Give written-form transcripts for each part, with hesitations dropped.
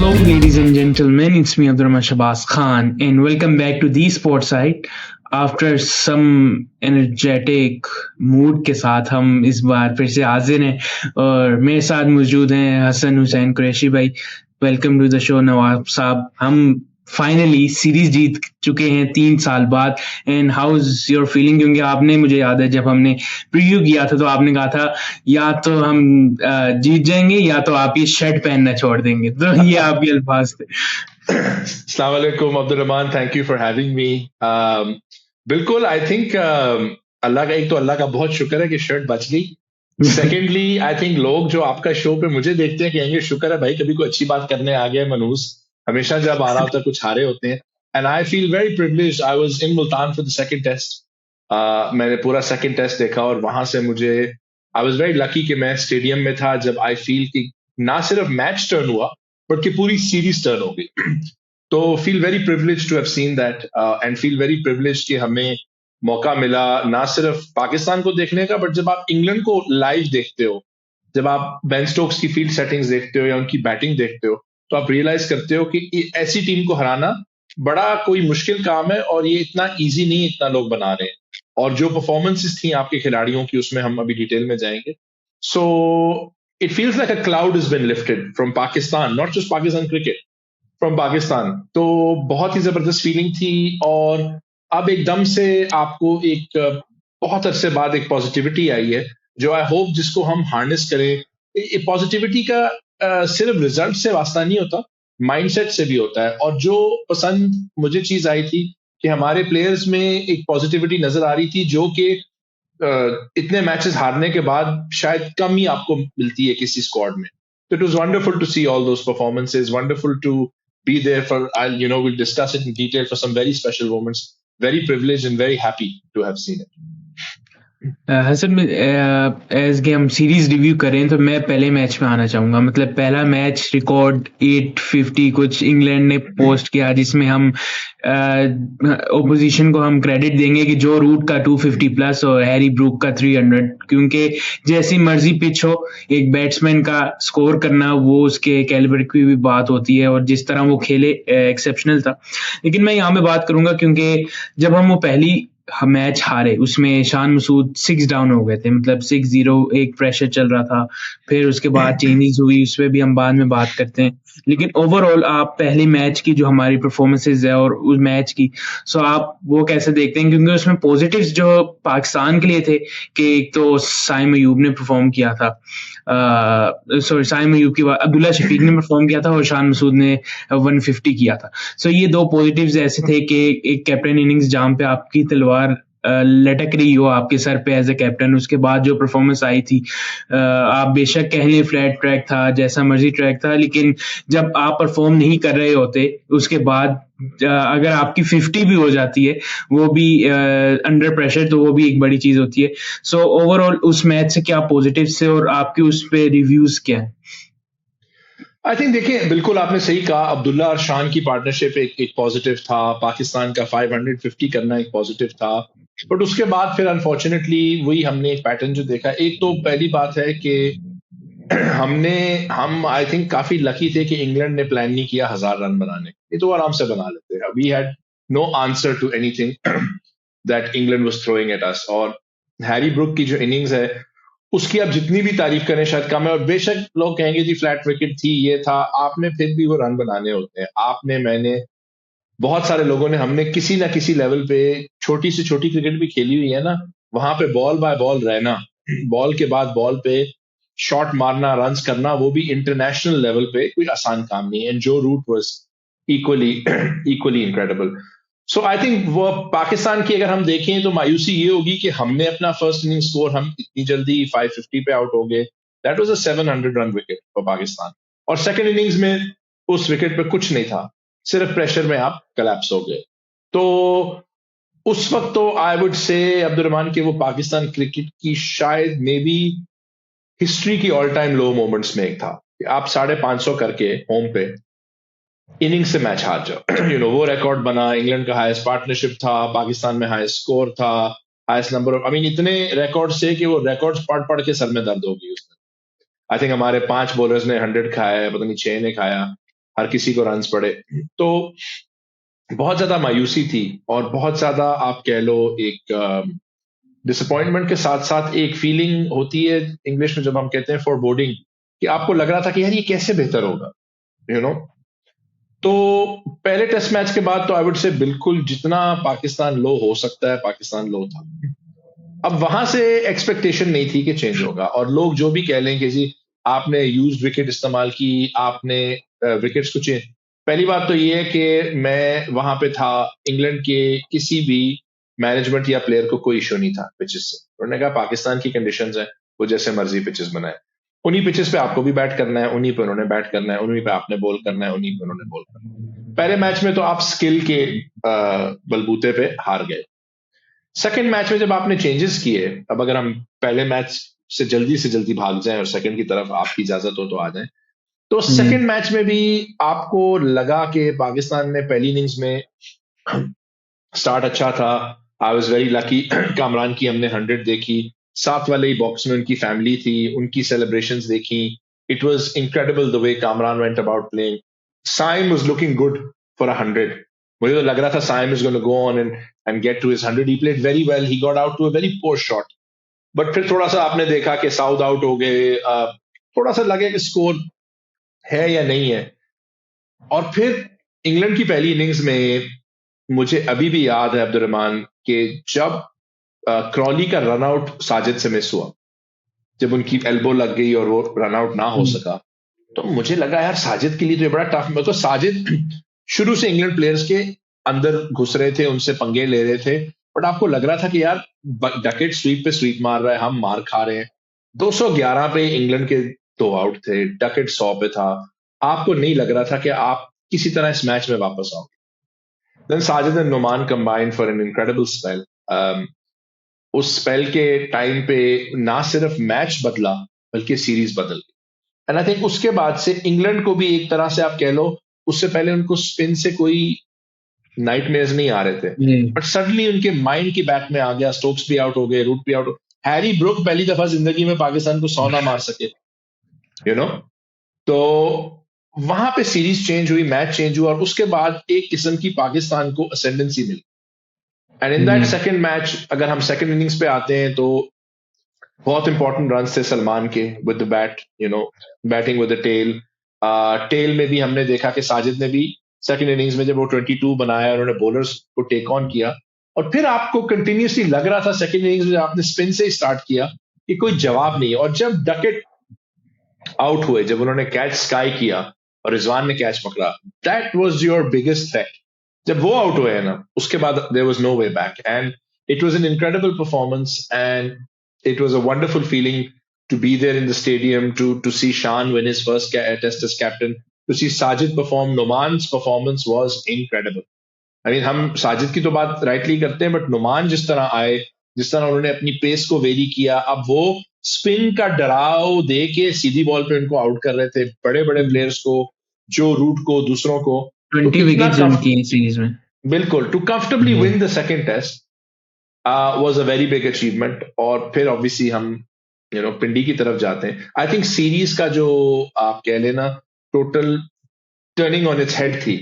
ladies and gentlemen, it's me Abdul Shahbaz Khan, and welcome back to the Sports Site. After some energetic mood के साथ हम इस बार फिर से हाजिर हैं और मेरे साथ मौजूद हैं हसन हुसैन कुरैशी भाई. वेलकम टू द शो नवाब साहब. हम फाइनली सीरीज जीत चुके हैं 3 साल बाद. And how is your feeling? क्योंकि आपने, मुझे याद है जब हमने प्रीव्यू किया था तो आपने कहा था या तो हम जीत जाएंगे या तो आप ये शर्ट पहनना छोड़ देंगे. तो ये आपके अल्फाज थे. अस्सलाम वालेकुम Abdul Rahman, thank you for having me. बिल्कुल, आई थिंक अल्लाह का, एक तो अल्लाह का बहुत शुक्र है कि शर्ट बच गई. सेकेंडली, आई थिंक लोग जो आपका शो पे मुझे देखते हैं कहेंगे शुक्र है भाई कभी कोई अच्छी बात करने आ गया. मनूस हमेशा जब आ रहा होता है कुछ हारे होते हैं. And I feel very privileged. I was in Multan for the second test. मैंने पूरा सेकंड टेस्ट देखा और वहां से मुझे आई वाज वेरी लकी कि मैं स्टेडियम में था जब आई फील कि ना सिर्फ मैच टर्न हुआ बल्कि पूरी सीरीज टर्न हो गई. तो feel very privilege to have seen that and feel very privilege कि हमें मौका मिला ना सिर्फ पाकिस्तान को देखने का, बट जब आप इंग्लैंड को लाइव देखते हो, जब आप बेन स्टोक्स की फील्ड सेटिंग्स देखते हो या उनकी बैटिंग देखते हो, तो आप रियलाइज करते हो कि ऐसी टीम को हराना बड़ा कोई मुश्किल काम है और ये इतना ईजी नहीं, इतना लोग बना रहे हैं. और जो परफॉर्मेंसेस थी आपके खिलाड़ियों की उसमें हम अभी डिटेल में जाएंगे. सो it feels like a cloud has been lifted from Pakistan, not just Pakistan cricket, from Pakistan. तो बहुत ही जबरदस्त फीलिंग थी और अब एकदम से आपको एक बहुत अरसे बाद एक पॉजिटिविटी आई है जो आई होप जिसको हम हार्नेस करें. पॉजिटिविटी का सिर्फ रिजल्ट से वास्ता नहीं होता, माइंडसेट से भी होता है. और जो पसंद मुझे चीज आई थी कि हमारे प्लेयर्स में एक पॉजिटिविटी नजर आ रही थी जो कि इतने मैचेस हारने के बाद शायद कम ही आपको मिलती है किसी स्क्वाड में. So it was wonderful to see all those performances, wonderful to be there for, we'll discuss it in detail for some very special moments. Very privileged and very happy to have seen it. Hasan, एज के हम series review करें तो मैं पहले match में आना चाहूंगा. मतलब पहला मैच रिकॉर्ड 850 कुछ इंग्लैंड ने पोस्ट किया जिसमें हम ओपोजिशन को हम क्रेडिट देंगे कि जो रूट का 250 प्लस और हैरी ब्रूक का 300, क्योंकि जैसी मर्जी पिच हो एक बैट्समैन का स्कोर करना वो उसके कैलिबर की भी बात होती है और जिस तरह वो खेले एक्सेप्शनल था. लेकिन मैं यहाँ पे बात करूंगा क्योंकि जब हम वो पहली मैच हारे उसमें शान मसूद 6 डाउन हो गए थे. मतलब 6-0 एक प्रेशर चल रहा था. फिर उसके बाद चेंजेस हुई, उस पर भी हम बाद में बात करते हैं. लेकिन ओवरऑल आप पहले मैच की जो हमारी परफॉर्मेंसेज है और उस मैच की, सो आप वो कैसे देखते हैं? क्योंकि उसमें पॉजिटिव्स जो पाकिस्तान के लिए थे कि एक तो साइम अयूब ने परफॉर्म किया था, साइम अयूब के बाद अब्दुल्ला शफीक ने परफॉर्म किया था और शान मसूद ने 150 किया था. सो ये दो पॉजिटिव्स ऐसे थे कि एक कैप्टन इनिंग्स जहां पे आपकी तलवार लटक रही हो आपके सर पे एज ए कैप्टन, उसके बाद जो परफॉर्मेंस आई थी, आप बेशक कह लें फ्लैट ट्रैक था, जैसा मर्जी ट्रैक था, लेकिन जब आप परफॉर्म नहीं कर रहे होते उसके बाद अगर आपकी 50 भी हो जाती है वो भी अंडर प्रेशर, तो वो भी एक बड़ी चीज होती है. सो ओवरऑल उस मैच से क्या पॉजिटिव से और आपके उस पे रिव्यूज क्या है? आई थिंक देखिए, बिल्कुल आपने सही कहा. अब्दुल्ला और शान की पार्टनरशिप एक पॉजिटिव था. पाकिस्तान का 550 करना एक पॉजिटिव था. बट उसके बाद फिर अनफॉर्चुनेटली वही हमने एक पैटर्न जो देखा. एक तो पहली बात है कि हम आई थिंक काफी लकी थे कि इंग्लैंड ने प्लान नहीं किया 1000 रन बनाने. ये तो आराम से बना लेते हैं. We had no answer to anything that England was throwing at us. और हैरी ब्रूक की जो इनिंग्स है उसकी आप जितनी भी तारीफ करें शायद कम है. और बेशक लोग कहेंगे जी फ्लैट विकेट थी, ये था, आपने फिर भी वो रन बनाने होते हैं. आपने, मैंने, बहुत सारे लोगों ने, हमने किसी ना किसी लेवल पे छोटी से छोटी क्रिकेट भी खेली हुई है ना, वहां पे बॉल बाय बॉल रहना, बॉल के बाद बॉल पे शॉट मारना, रन्स करना, वो भी इंटरनेशनल लेवल पे कोई आसान काम नहीं है. And Joe Root was equally incredible. So I think वो पाकिस्तान की अगर हम देखें तो मायूसी ये होगी कि हमने अपना फर्स्ट इनिंग स्कोर हम इतनी जल्दी 550 पे आउट हो गए. That was a 700 run wicket for Pakistan. और सेकंड इनिंग्स में उस विकेट पे कुछ नहीं था, सिर्फ प्रेशर में आप कोलैप्स हो गए. तो उस वक्त तो I would say Abdul Rahman के वो पाकिस्तान क्रिकेट की शायद मे बी हिस्ट्री की ऑल टाइम लो मोमेंट्स में एक था कि आप 550 करके होम पे इनिंग से मैच हार जाओ. वो रिकॉर्ड बना. इंग्लैंड का हाईएस्ट पार्टनरशिप था, पाकिस्तान में हाईएस्ट स्कोर था, हाईएस्ट नंबर ऑफ, इतने रिकॉर्ड से कि वो रिकॉर्ड्स पढ़ पढ़ के सर में दर्द होगी उसमें. आई थिंक हमारे 5 बॉलर्स ने 100 खाया है, पता नहीं 6 ने खाया. हर किसी को रन्स पड़े। तो बहुत ज्यादा मायूसी थी, और बहुत ज्यादा आप कह लो एक डिसअपॉइंटमेंट के साथ साथ एक फीलिंग होती है इंग्लिश में जब हम कहते हैं फोरबोर्डिंग, कि आपको लग रहा था कि यार ये कैसे बेहतर होगा, यू नो। तो पहले टेस्ट मैच के बाद तो आई वुड से बिल्कुल जितना पाकिस्तान लो हो सकता है पाकिस्तान लो था। अब वहां से एक्सपेक्टेशन नहीं थी कि चेंज होगा, और लोग जो भी कह लें कि जी आपने यूज्ड विकेट इस्तेमाल की, आपने विकेट्स को चेंज। पहली बात तो ये है कि मैं वहां पे था, इंग्लैंड के किसी भी मैनेजमेंट या प्लेयर को कोई इशू नहीं था पिचेस से। उन्होंने कहा पाकिस्तान की कंडीशंस है, वो जैसे मर्जी पिचेस बनाए, उन्हीं पिचेस पे आपको भी बैट करना है, उन्हीं पे उन्होंने बैट करना है, उन्हीं पे आपने बॉल करना है, उन्हीं पे उन्होंने बॉल करना है। पहले मैच में तो आप स्किल के बलबूते पे हार गए। सेकंड मैच में जब आपने चेंजेस किए, अब अगर हम पहले मैच से जल्दी भाग जाएं और सेकंड की तरफ आपकी इजाजत हो तो आ जाएं, तो सेकंड मैच में भी आपको लगा कि पाकिस्तान ने पहली इनिंग्स में स्टार्ट अच्छा था। I was very lucky, Kamran की हमने 100 देखी, साथ वाले ही बॉक्स में उनकी फैमिली थी, उनकी सेलिब्रेशंस देखी। It was incredible the way Kamran went about playing. Saim was looking good for 100। मुझे तो लग रहा था Saim is going to go on and get to his 100। He played very well, he got out to a very poor shot, but फिर थोड़ा सा आपने देखा कि साउथ आउट हो गए, थोड़ा सा लगे कि स्कोर है या नहीं है। और फिर इंग्लैंड की पहली इनिंग्स में मुझे अभी भी याद है अब्दुल रहमान कि जब क्रॉली का रन आउट साजिद से मिस हुआ, जब उनकी एल्बो लग गई और वो रन आउट ना हो सका, तो मुझे लगा यार साजिद के लिए तो ये बड़ा टफ। मतलब साजिद शुरू से इंग्लैंड प्लेयर्स के अंदर घुस रहे थे, उनसे पंगे ले रहे थे, बट आपको लग रहा था कि यार डकेट स्वीप पे स्वीप मार रहा है, हम मार खा रहे हैं। 211 पे इंग्लैंड के 2 आउट थे, डकेट 100 पे था, आपको नहीं लग रहा था कि आप किसी तरह इस मैच में वापस आओ। Then Sajid and Noman combined for an incredible spell. उस स्पेल के टाइम पे ना सिर्फ मैच बदला बल्कि सीरीज बदल गई। एंड आई थिंक उसके बाद से इंग्लैंड को भी एक तरह से आप कह लो, उससे पहले उनको स्पिन से कोई नाइटमेयर्स नहीं आ रहे थे, बट सडनली उनके माइंड की बैक में आ गया, स्टोक्स भी आउट हो गए, रूट भी आउट। हैरी ब्रुक पहली दफा जिंदगी में पाकिस्तान को 100 ना मार सके, यू नो। तो वहां पे सीरीज चेंज हुई, मैच चेंज हुआ, और उसके बाद एक किस्म की पाकिस्तान को असेंडेंसी मिली। And in that second match, अगर हम सेकंड इनिंग्स पे आते हैं, तो बहुत इंपॉर्टेंट रन थे सलमान के with the bat, you know, batting with the tail. Tail में भी हमने देखा कि साजिद ने भी सेकंड इनिंग्स में जब वो 22 बनाया, उन्होंने बॉलर्स को टेक ऑन किया, और फिर आपको कंटिन्यूसली लग रहा था सेकंड इनिंग्स में आपने स्पिन से ही स्टार्ट किया कि कोई जवाब नहीं है। और जब डकेट आउट हुए, जब उन्होंने कैच स्काई किया और रिजवान ने कैच पकड़ा, that was your biggest threat. जब वो आउट हुए ना, उसके बाद there was no way back, and it was an incredible performance, and it was a wonderful feeling to be there in the stadium, to see Shan win his first test as captain, to see Sajid perform. Noman's performance was incredible. I mean, हम साजिद की तो बात rightly करते हैं, but Numan जिस तरह आए, जिस तरह उन्होंने अपनी पेस को वेरी किया, अब वो स्पिन का डराव दे के सीधी बॉल पे उनको आउट कर रहे थे, बड़े बड़े प्लेयर्स को, जो रूट को, दूसरों को। तो 20 इतना विकेट्स उनकी सीरीज में। बिल्कुल to comfortably win the second test was a very big achievement। और फिर ऑब्वियसली हम पिंडी की तरफ जाते हैं। आई थिंक सीरीज का जो आप कह लेना total turning on its head थी,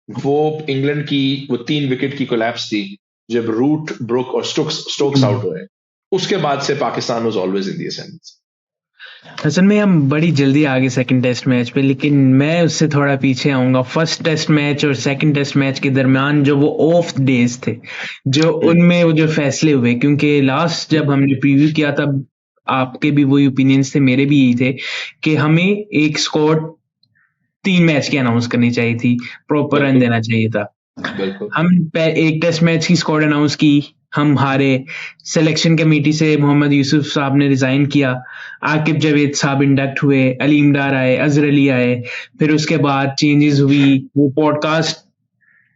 वो इंग्लैंड की वो 3 विकेट की कोलैप्स थी, जब रूट, ब्रुक और स्टोक्स आउट हुए। उसके बाद से Pakistan was always in the ascendancy. असल में हम बड़ी जल्दी आ गए सेकंड टेस्ट मैच पे, लेकिन मैं उससे थोड़ा पीछे आऊंगा। फर्स्ट टेस्ट मैच और सेकंड टेस्ट मैच के दरमियान जो वो ऑफ डेज थे, जो उनमें वो जो फैसले हुए, क्योंकि लास्ट जब हमने प्रीव्यू किया था, आपके भी वही ओपिनियंस थे, मेरे भी यही थे कि हमें एक स्क्वाड 3 मैच की अनाउंस करनी चाहिए थी, प्रॉपर रन देना चाहिए था। हम एक टेस्ट मैच की स्क्वाड अनाउंस की, हम हारे। सिलेक्शन कमेटी से मोहम्मद यूसुफ साहब ने रिजाइन किया, आकिब जावेद साहब इंडक्ट हुए, अलीम डार आए, अजहर अली आए। फिर उसके बाद चेंजेस हुई, वो पॉडकास्ट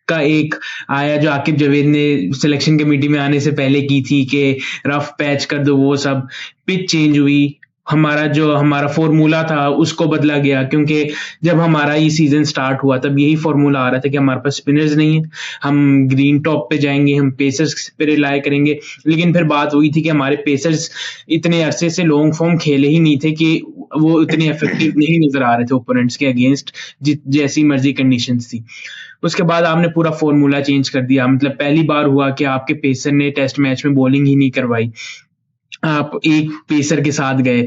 का एक आया जो आकिब जावेद ने सिलेक्शन कमेटी में आने से पहले की थी कि रफ पैच कर दो, वो सब। पिच चेंज हुई, हमारा फ़ॉर्मूला था उसको बदला गया, क्योंकि जब हमारा ये सीज़न स्टार्ट हुआ तब यही फ़ॉर्मूला आ रहा था कि हमारे पास स्पिनर्स नहीं है, हम ग्रीन टॉप पे जाएँगे, हम पेसर्स पे रिलाय करेंगे। लेकिन फिर बात हुई थी कि हमारे पेसर्स इतने अरसे से लॉन्ग फॉर्म खेले ही नहीं थे कि वो इतने इफेक्टिव नहीं नज़र आ रहे थे ओपोनेंट्स के अगेंस्ट, जैसी मर्ज़ी कंडीशंस थी। उसके बाद आपने पूरा फ़ॉर्मूला चेंज कर दिया, मतलब पहली बार हुआ कि आपके पेसर ने टेस्ट मैच में बॉलिंग ही नहीं करवाई। आप एक पेसर के साथ गए।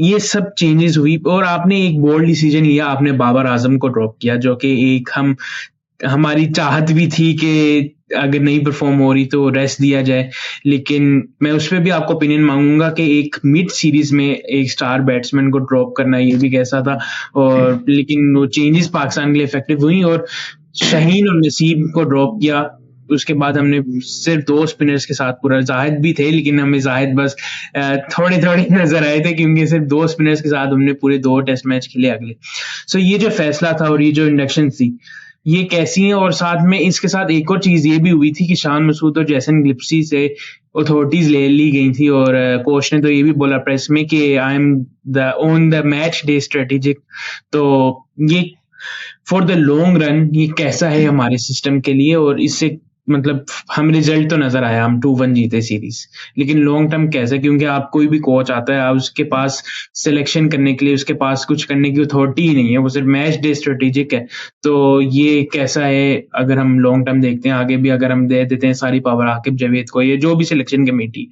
ये सब चेंजेस हुई और आपने एक बोल्ड डिसीजन लिया, आपने बाबर आजम को ड्रॉप किया, जो कि एक हमारी चाहत भी थी कि अगर नहीं परफॉर्म हो रही तो रेस्ट दिया जाए। लेकिन मैं उस पे भी आपको ओपिनियन मांगूंगा कि एक मिड सीरीज में एक स्टार बैट्समैन को ड्रॉप करना ये भी कैसा था, और लेकिन वो चेंजेस पाकिस्तान के लिए इफेक्टिव हुई और शाहीन और नसीब को ड्रॉप किया। उसके बाद हमने सिर्फ 2 स्पिनर्स के साथ पूरा, ज़ाहिद भी थे लेकिन हमें ज़ाहिद बस थोड़े-थोड़े नज़र आए थे, क्योंकि सिर्फ 2 स्पिनर्स के साथ हमने पूरे 2 टेस्ट मैच खेले अगले। ये जो फैसला था और ये जो इंडक्शन थी, ये कैसी है, और साथ में इसके साथ एक और चीज़ ये भी हुई थी कि शान मसूद और जैसन गिप्सी से अथॉरिटीज़ ले ली गई थी, और कोच ने तो ये भी बोला प्रेस में कि I am the on the match day strategic. तो ये फॉर द लॉन्ग रन ये कैसा है हमारे सिस्टम के लिए, और इससे मतलब हम रिजल्ट तो नजर आया, हम 2-1 जीते सीरीज, लेकिन लॉन्ग टर्म कैसा, क्योंकि आप कोई भी कोच आता है, आप उसके पास सिलेक्शन करने के लिए उसके पास कुछ करने की अथॉरिटी ही नहीं है, वो सिर्फ मैच डे स्ट्रेटेजिक है। तो ये कैसा है अगर हम लॉन्ग टर्म देखते हैं, आगे भी अगर हम दे देते हैं सारी पावर आकिब जावेद को, ये जो भी सिलेक्शन कमेटी,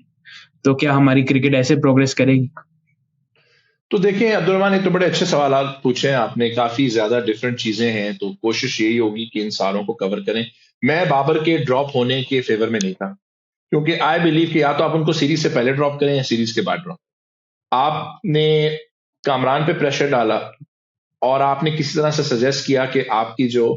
तो क्या हमारी क्रिकेट ऐसे प्रोग्रेस करेगी? तो देखें अब्दुल रहमान, एक तो बड़े अच्छे सवाल पूछे हैं आपने, काफी ज्यादा डिफरेंट चीजें हैं, तो कोशिश यही होगी कि इन सारों को कवर करें। मैं बाबर के ड्रॉप होने के फेवर में नहीं था, क्योंकि आई बिलीव कि या तो आप उनको सीरीज से पहले ड्रॉप करें या सीरीज के बाद ड्रॉप। आपने कामरान पे प्रेशर डाला और आपने किसी तरह से सजेस्ट किया कि आपकी जो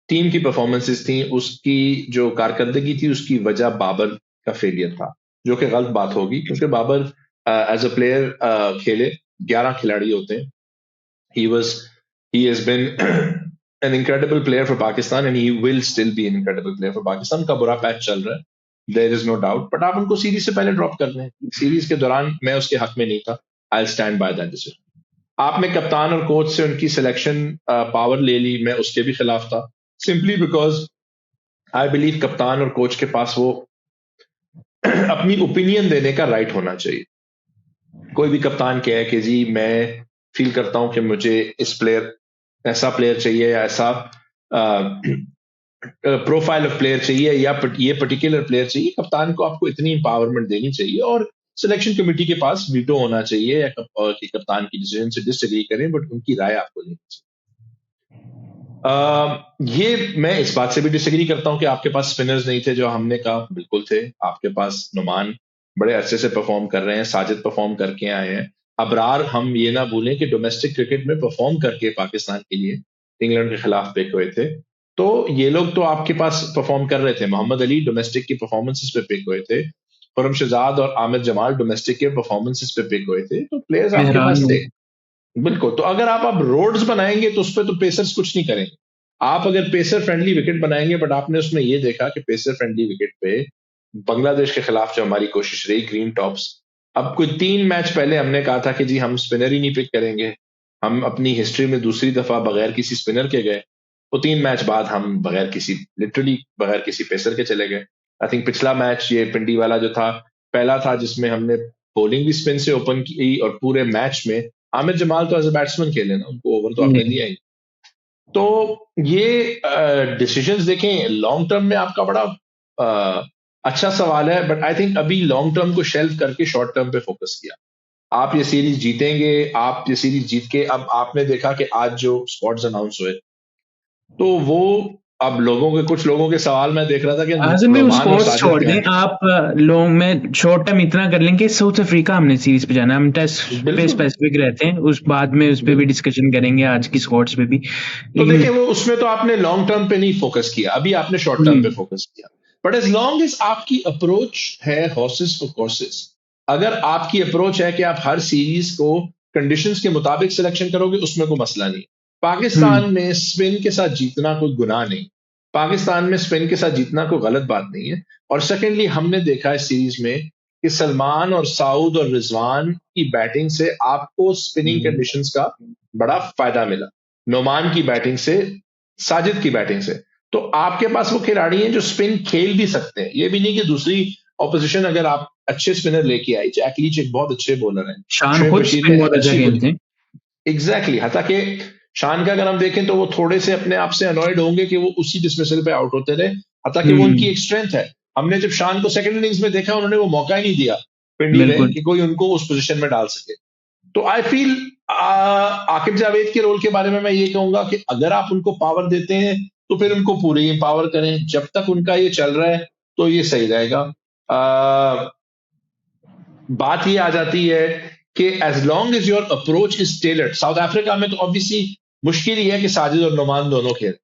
टीम की परफॉर्मेंसेस थी उसकी जो कारकर्दगी थी उसकी वजह बाबर का फेलियर था, जो कि गलत बात होगी, क्योंकि बाबर एज अ प्लेयर खेले, 11 खिलाड़ी होते हैं। he was he has been an incredible player for Pakistan and he will still be an incredible player for Pakistan। का बुरा पैच चल रहा है, there is no doubt, but आप उनको सीरीज से पहले ड्रॉप कर दें। सीरीज के दौरान मैं उसके हक में नहीं था, I stand by that decision. आपने कप्तान और कोच से उनकी सिलेक्शन पावर ले ली, मैं उसके भी खिलाफ था, सिंपली बिकॉज आई बिलीव कप्तान और कोच के पास वो अपनी ओपिनियन देने का राइट होना चाहिए। कोई भी कप्तान कहे कि जी मैं फील करता हूं कि मुझे ऐसा प्लेयर चाहिए या ऐसा प्रोफाइल ऑफ प्लेयर चाहिए या ये पर्टिकुलर प्लेयर चाहिए, कप्तान को आपको इतनी एम्पावरमेंट देनी चाहिए और सिलेक्शन कमेटी के पास वीटो होना चाहिए, या कि कप्तान की डिसीजन से डिसएग्री करें बट उनकी राय आपको लेनी चाहिए। ये मैं इस बात से भी डिसएग्री करता हूं कि आपके पास स्पिनर्स नहीं थे, जो हमने कहा बिल्कुल थे। आपके पास नुमान बड़े अरसे से परफॉर्म कर रहे हैं, साजिद परफॉर्म करके आए हैं, अबरार हम ये ना भूलें कि डोमेस्टिक क्रिकेट में परफॉर्म करके पाकिस्तान के लिए इंग्लैंड के खिलाफ पिक हुए थे। तो ये लोग तो आपके पास परफॉर्म कर रहे थे। मोहम्मद अली डोमेस्टिक की परफॉर्मेंसेस पे पिक हुए थे, खुरम शहजाद और आमिर जमाल डोमेस्टिक के परफॉर्मेंसेस पे पिक हुए थे, तो प्लेयर्स आपके मेहरान पास हो। थे। बिल्कुल, तो अगर आप अब रोड्स बनाएंगे तो उस पर तो पेसर्स कुछ नहीं करेंगे। आप अगर पेसर फ्रेंडली विकेट बनाएंगे, बट आपने उसमें ये देखा कि पेसर फ्रेंडली विकेट पे बांग्लादेश के खिलाफ जो हमारी कोशिश रही ग्रीन टॉप्स, अब कोई 3 मैच पहले हमने कहा था कि जी हम स्पिनर ही नहीं पिक करेंगे, हम अपनी हिस्ट्री में दूसरी दफा बगैर किसी स्पिनर के गए, तो 3 मैच बाद हम लिटरली बगैर किसी पेसर के चले गए। आई थिंक पिछला मैच ये पिंडी वाला जो था, पहला था जिसमें हमने बॉलिंग भी स्पिन से ओपन की और पूरे मैच में आमिर जमाल तो एज ए बैट्समैन खेले ना, उनको ओवर तो आपने दिया ही। तो ये डिसीजंस देखें लॉन्ग टर्म में आपका बड़ा अच्छा सवाल है, बट आई थिंक अभी लॉन्ग टर्म को शेल्फ करके शॉर्ट टर्म पे फोकस किया। आप ये सीरीज जीतेंगे, आप ये सीरीज जीत के, अब आपने देखा कि आज जो स्क्वाड्स अनाउंस हुए, तो वो अब कुछ लोगों के सवाल मैं देख रहा था कि आजम भाई नुमान और स्कोर्स साजिद छोड़ क्या दें है। आप, लोग में शॉर्ट टर्म इतना कर लेंगे, साउथ अफ्रीका हमने सीरीज पे जाना है, हम टेस्ट पे बिल्कुल स्पेसिफिक रहते हैं, उस बाद में उस पे भी बिल्कुल। डिस्कशन करेंगे आज की स्क्वाड्स पे भी, तो लेकिन देखिए वो उसमें तो आपने लॉन्ग टर्म पे नहीं फोकस किया, अभी आपने शॉर्ट टर्म पे फोकस किया। बट एज लॉन्ग एज आपकी अप्रोच है हॉर्सेस फॉर कोर्सेस, अगर आपकी अप्रोच है कि आप हर सीरीज को कंडीशंस के मुताबिक सिलेक्शन करोगे, उसमें कोई मसला नहीं। पाकिस्तान में स्पिन के साथ जीतना कोई गुनाह नहीं, पाकिस्तान में स्पिन के साथ जीतना कोई गलत बात नहीं है। और सेकेंडली हमने देखा है सीरीज में कि सलमान और साउद और रिजवान की बैटिंग से आपको स्पिनिंग कंडीशंस का बड़ा फायदा मिला, नोमान की बैटिंग से, साजिद की बैटिंग से। तो आपके पास वो खिलाड़ी हैं जो स्पिन खेल भी सकते हैं। ये भी नहीं कि दूसरी ऑपोजिशन अगर आप अच्छे स्पिनर लेके आई, जैक लीच एक बहुत अच्छे बॉलर हैं, शान शोएब खुद बशीर स्पिन ने बहुत अच्छा अच्छी खेलते हैं। एग्जैक्टली हालांकि शान का अगर हम देखें तो वो थोड़े से अपने आप से अनॉयड होंगे कि वो उसी डिसमिसल पे आउट होते रहे, हालांकि वो उनकी एक स्ट्रेंथ है। हमने जब शान को सेकंड इनिंग्स में देखा, उन्होंने वो मौका ही नहीं दिया पिंडी में बिल्कुल। कि कोई उनको उस पोजीशन में डाल सके। तो आई फील आकिब जावेद के रोल के बारे में मैं ये कहूंगा कि अगर आप उनको पावर देते हैं तो फिर उनको पूरी पावर करें, जब तक उनका ये चल रहा है तो ये सही रहेगा। बात ये आ जाती है कि as long as your approach is tailored, South Africa में तो ऑब्वियसली मुश्किल ही है कि साजिद और नुमान दोनों खेल,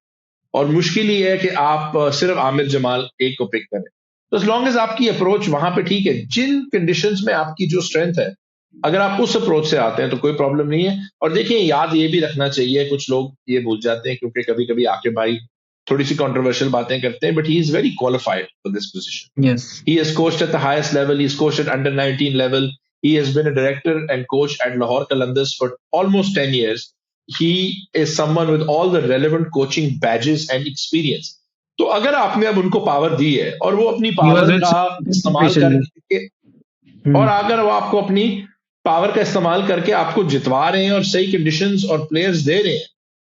और मुश्किल ही है कि आप सिर्फ आमिर जमाल एक को पिक करें। तो एज लॉन्ग एज आपकी अप्रोच वहां पे ठीक है, जिन कंडीशंस में आपकी जो स्ट्रेंथ है, अगर आप उस अप्रोच से आते हैं तो कोई प्रॉब्लम नहीं है। और देखिए, याद ये भी रखना चाहिए, कुछ लोग ये भूल जाते हैं क्योंकि कभी कभी आके भाई थोड़ी सी कंट्रोवर्शियल बातें करते हैं, but he is very qualified for this position. Yes. He has coached at the highest level. He's coached at under 19 level. He has been a director and coach at Lahore Qalandars for almost 10 years. He is someone with all the relevant coaching badges and experience. तो अगर आपने अब उनको power दी है और वो अपनी he was power with का इस्तेमाल पेशेंटली। करके, और अगर वो आपको अपनी पावर का इस्तेमाल करके आपको जितवा रहे हैं और सही कंडीशंस और प्लेयर्स दे रहे हैं,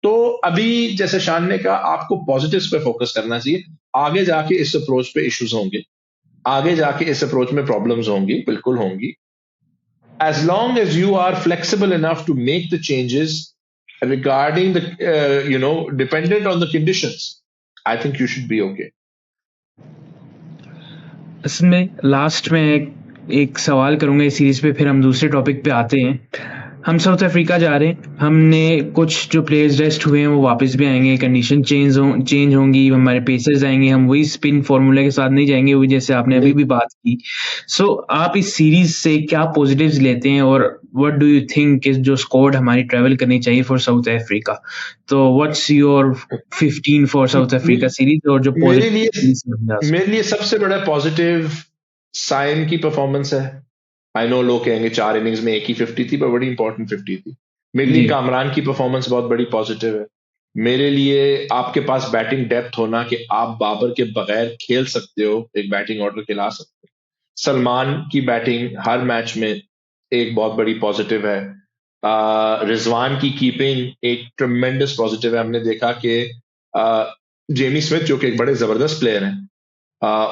तो अभी जैसे शान ने कहा, आपको पॉजिटिव्स पे फोकस करना चाहिए। आगे जाके इस अप्रोच पे इश्यूज होंगे, आगे जाके इस अप्रोच में प्रॉब्लम्स होंगी, बिल्कुल होंगी। As long as you are flexible enough to make the changes regarding the dependent on the conditions, I think you should be okay. इसमें लास्ट में एक सवाल करूंगा इस सीरीज पे, फिर हम दूसरे टॉपिक पे आते हैं। हम साउथ अफ्रीका जा रहे हैं, हमने कुछ जो प्लेयर्स रेस्ट हुए हैं वो वापस भी आएंगे, कंडीशन चेंज होंगी, हमारे पेसर्स आएंगे, हम वही स्पिन फॉर्मूला के साथ नहीं जाएंगे, वही जैसे आपने अभी भी बात की। सो आप इस सीरीज से क्या पॉजिटिव्स लेते हैं और व्हाट डू यू थिंक जो स्क्वाड हमारी ट्रेवल करनी चाहिए फॉर साउथ अफ्रीका? तो what's your 15 for south Africa series और जो मेरे लिए पॉजिटिव। मेरे लिए सबसे बड़ा पॉजिटिव साइन की परफॉर्मेंस है। आई नो लोग कहेंगे 4 इनिंग्स में एक ही 50 थी, पर बड़ी इंपॉर्टेंट 50 थी। मेरे लिए जी। कामरान की परफॉर्मेंस बहुत बड़ी पॉजिटिव है। मेरे लिए आपके पास बैटिंग डेप्थ होना, कि आप बाबर के बगैर खेल सकते हो, एक बैटिंग ऑर्डर खिला सकते हो। सलमान की बैटिंग हर मैच में एक बहुत बड़ी पॉजिटिव है। रिजवान की कीपिंग एक ट्रमेंडस पॉजिटिव है। हमने देखा कि जेमी स्मिथ जो कि एक बड़े जबरदस्त प्लेयर हैं,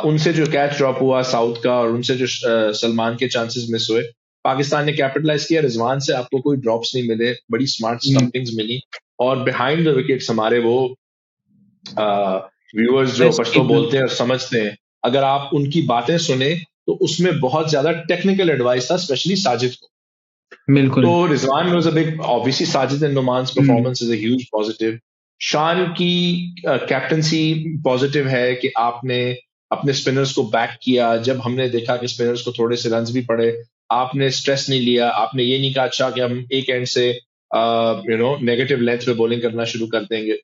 उनसे जो कैच ड्रॉप हुआ साउथ का, और उनसे जो सलमान के चांसेस मिस हुए, पाकिस्तान ने कैपिटलाइज किया। रिजवान से आपको कोई ड्रॉप्स नहीं मिले, बड़ी स्मार्ट स्टंपिंग्स मिली, और बिहाइंड द विकेट्स हमारे वो व्यूअर्स जो पश्तो बोलते हैं और समझते हैं, अगर आप उनकी बातें सुने तो उसमें बहुत ज्यादा टेक्निकल एडवाइस था, स्पेशली साजिद को। तो बिल्कुल। Rizwan was a big, obviously Sajid and Noman's performance is a huge positive. Shan की कैप्टनसी पॉजिटिव है कि आपने अपने स्पिनर्स को बैक किया। जब हमने देखा कि स्पिनर्स को थोड़े से रन्स भी पड़े, आपने स्ट्रेस नहीं लिया। आपने ये नहीं कहा अच्छा कि हम एक एंड से नेगेटिव लेंथ पे बॉलिंग करना शुरू कर देंगे।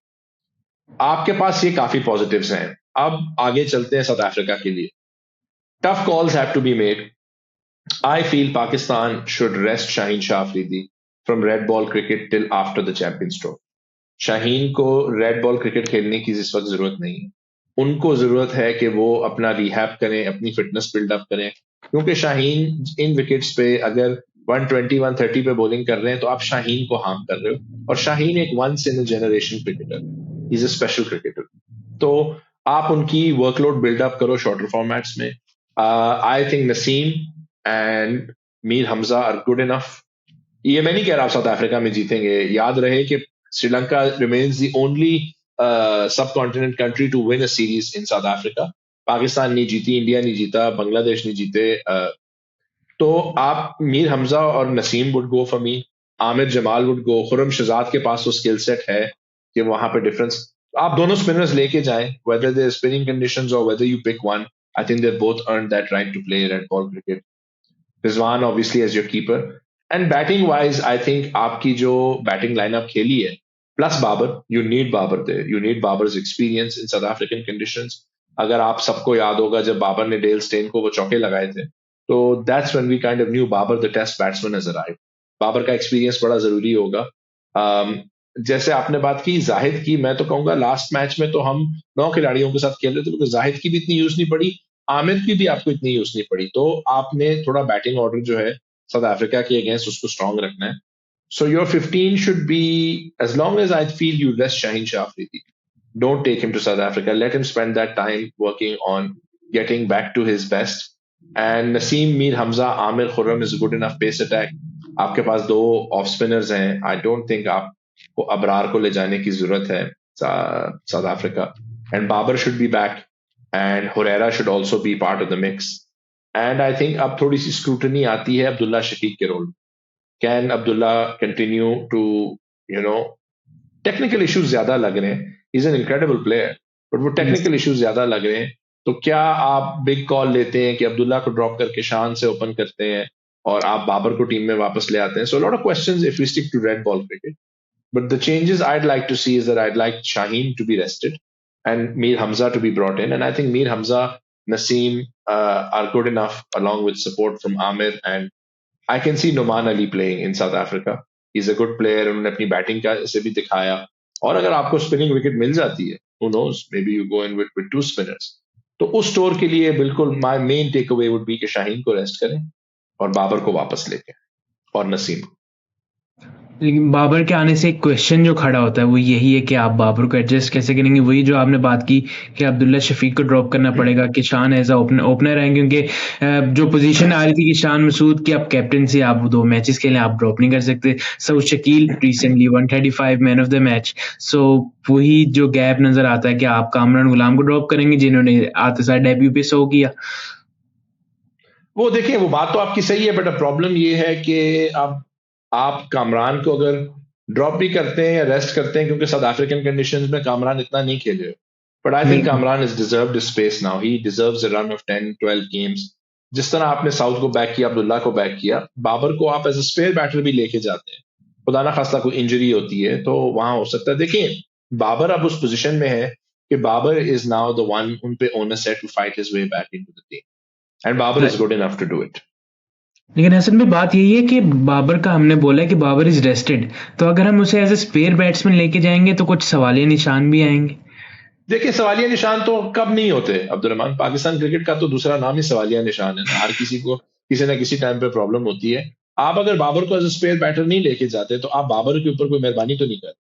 आपके पास ये काफी पॉजिटिव्स हैं। अब आगे चलते हैं साउथ अफ्रीका के लिए। Tough calls have to be made. I feel Pakistan should rest Shaheen Shah Afridi from red ball cricket till after the Champions Trophy. Shaheen को रेड बॉल क्रिकेट खेलने की इस वक्त जरूरत नहीं है। उनको जरूरत है कि वो अपना रिहैब करें, अपनी फिटनेस बिल्डअप करें, क्योंकि शाहीन इन विकेट्स पे अगर 120 130 पे बॉलिंग कर रहे हैं तो आप शाहीन को हार्म कर रहे हो। और शाहीन एक once in generation cricketer, is a special cricketer. तो आप उनकी वर्कलोड बिल्डअप करो शॉर्टर फॉर्मेट्स में। I think Naseem and Mir Hamza are good enough. ये मैं नहीं कह रहा आप साउथ अफ्रीका में जीतेंगे। याद रहे कि Sri Lanka remains the only subcontinent country to win a series in South Africa. Pakistan नहीं जीती, इंडिया नहीं जीता, बांग्लादेश नहीं जीते। तो आप मीर हमजा और Naseem would go for me, Aamir Jamal would go. Khurram Shahzad के पास तो स्किल सेट है कि वहां पे डिफरेंस, आप दोनों स्पिनर्स लेके जाएं, वेदर दे स्पिनिंग कंडीशंस और whether you pick one. I think they both earn that right to play red ball cricket. Rizwan obviously as your keeper. And batting wise, I think आपकी जो batting lineup खेली है, plus Babar, you need Babar there, you need Babar's experience in South African conditions. अगर आप सबको याद होगा जब बाबर ने डेल स्टेन को वो चौके लगाए थे, तो that's when we kind of knew Babar the test batsman has arrived. Babar का एक्सपीरियंस बड़ा जरूरी होगा। जैसे आपने बात की जाहिद की, मैं तो कहूंगा लास्ट मैच में तो हम 9 खिलाड़ियों के साथ खेल रहे थे, क्योंकि जाहिद की भी इतनी यूज नहीं पड़ी, आमिर की भी आपको इतनी यूज नहीं पड़ी, तो आपने थोड़ा बैटिंग ऑर्डर जो है साउथ अफ्रीका के अगेंस्ट उसको स्ट्रांग रखना है। So your 15 should be, as long as I feel you rest Shaheen Shah Afridi. Don't take him to South Africa. Let him spend that time working on getting back to his best. And Naseem, Mir Hamza, Amir Khurram is a good enough pace attack. आपके पास 2 off spinners हैं। I don't think आपको अबरार को ले जाने की जरूरत है South Africa. And Babar should be back and Hureira should also be part of the mix. And I think अब थोड़ी सी स्क्रूटनी आती है अब्दुल्ला शफीक के role. Can Abdullah continue to, you know, technical issues ज्यादा लग रहे हैं, is an incredible player, but वो टेक्निकल इश्यूज ज्यादा लग रहे हैं। तो क्या आप बिग कॉल लेते हैं कि अब्दुल्ला को ड्रॉप करके शान से ओपन करते हैं और आप बाबर को टीम में वापस ले आते हैं? So lot of questions if we stick to red ball cricket, but the changes I'd like to see is that I'd like Shaheen to be rested and Mir Hamza to be brought in. And I think Mir Hamza, Naseem are good enough along with support from Amir, and I can see Noman Ali playing in South Africa. He's a good player. उन्होंने अपनी batting का से भी दिखाया। और अगर आपको spinning wicket मिल जाती है, who knows, maybe you go in with 2 spinners. तो उस स्टोर के लिए बिल्कुल my main takeaway would be कि शाहीन को रेस्ट करें और बाबर को वापस लेके आएं और नसीम को। लेकिन बाबर के आने से एक क्वेश्चन जो खड़ा होता है वो यही है कि आप बाबर को एडजस्ट कैसे करेंगे। वही जो आपने बात की कि अब्दुल्ला शफीक को ड्रॉप करना पड़ेगा, कि शान एज अ ओपनर हैं, क्योंकि जो पोजीशन आ रही थी कि शान मसूद की आप कैप्टनसी आप 2 मैचेस के लिए आप ड्रॉप नहीं कर सकते। Saud Shakeel recently 135 man of the match. So वही जो गैप नजर आता है कि आप कामरान गुलाम को ड्रॉप करेंगे जिन्होंने आते साल डेब्यू पे 100 किया। वो देखिए, वो बात तो आपकी सही है, बट अब प्रॉब्लम ये है कि अब आप कामरान को अगर ड्रॉप भी करते हैं या रेस्ट करते हैं, क्योंकि साउथ अफ्रीकन कंडीशंस में कामरान इतना नहीं खेले, but I think Kamran is deserved space now. He deserves a run of 10-12 games. जिस तरह आपने साउथ को बैक किया, अब्दुल्ला को बैक किया, बाबर को आप एज अ स्पेयर बैटर भी लेके जाते हैं। खुदा ना खास्ता कोई इंजरी होती है तो वहां हो सकता है। देखिए, बाबर अब उस पोजिशन में है कि Babar is now the one, उन पे ओनस है to fight his way back into the team, and Babar is good enough to do it. लेकिन हसन में बात यही है कि बाबर का हमने बोला है कि बाबर इज रेस्टेड, तो अगर हम उसे एज ए स्पेयर बैट्समैन लेके जाएंगे तो कुछ सवालिया निशान भी आएंगे। देखिए, सवालिया निशान तो कब नहीं होते अब्दुल रहमान। पाकिस्तान क्रिकेट का तो दूसरा नाम ही सवालिया निशान है। हर किसी को किसी ना किसी टाइम पे प्रॉब्लम होती है। आप अगर बाबर को एज ए स्पेयर बैटर नहीं लेके जाते तो आप बाबर के ऊपर कोई मेहरबानी तो नहीं कर,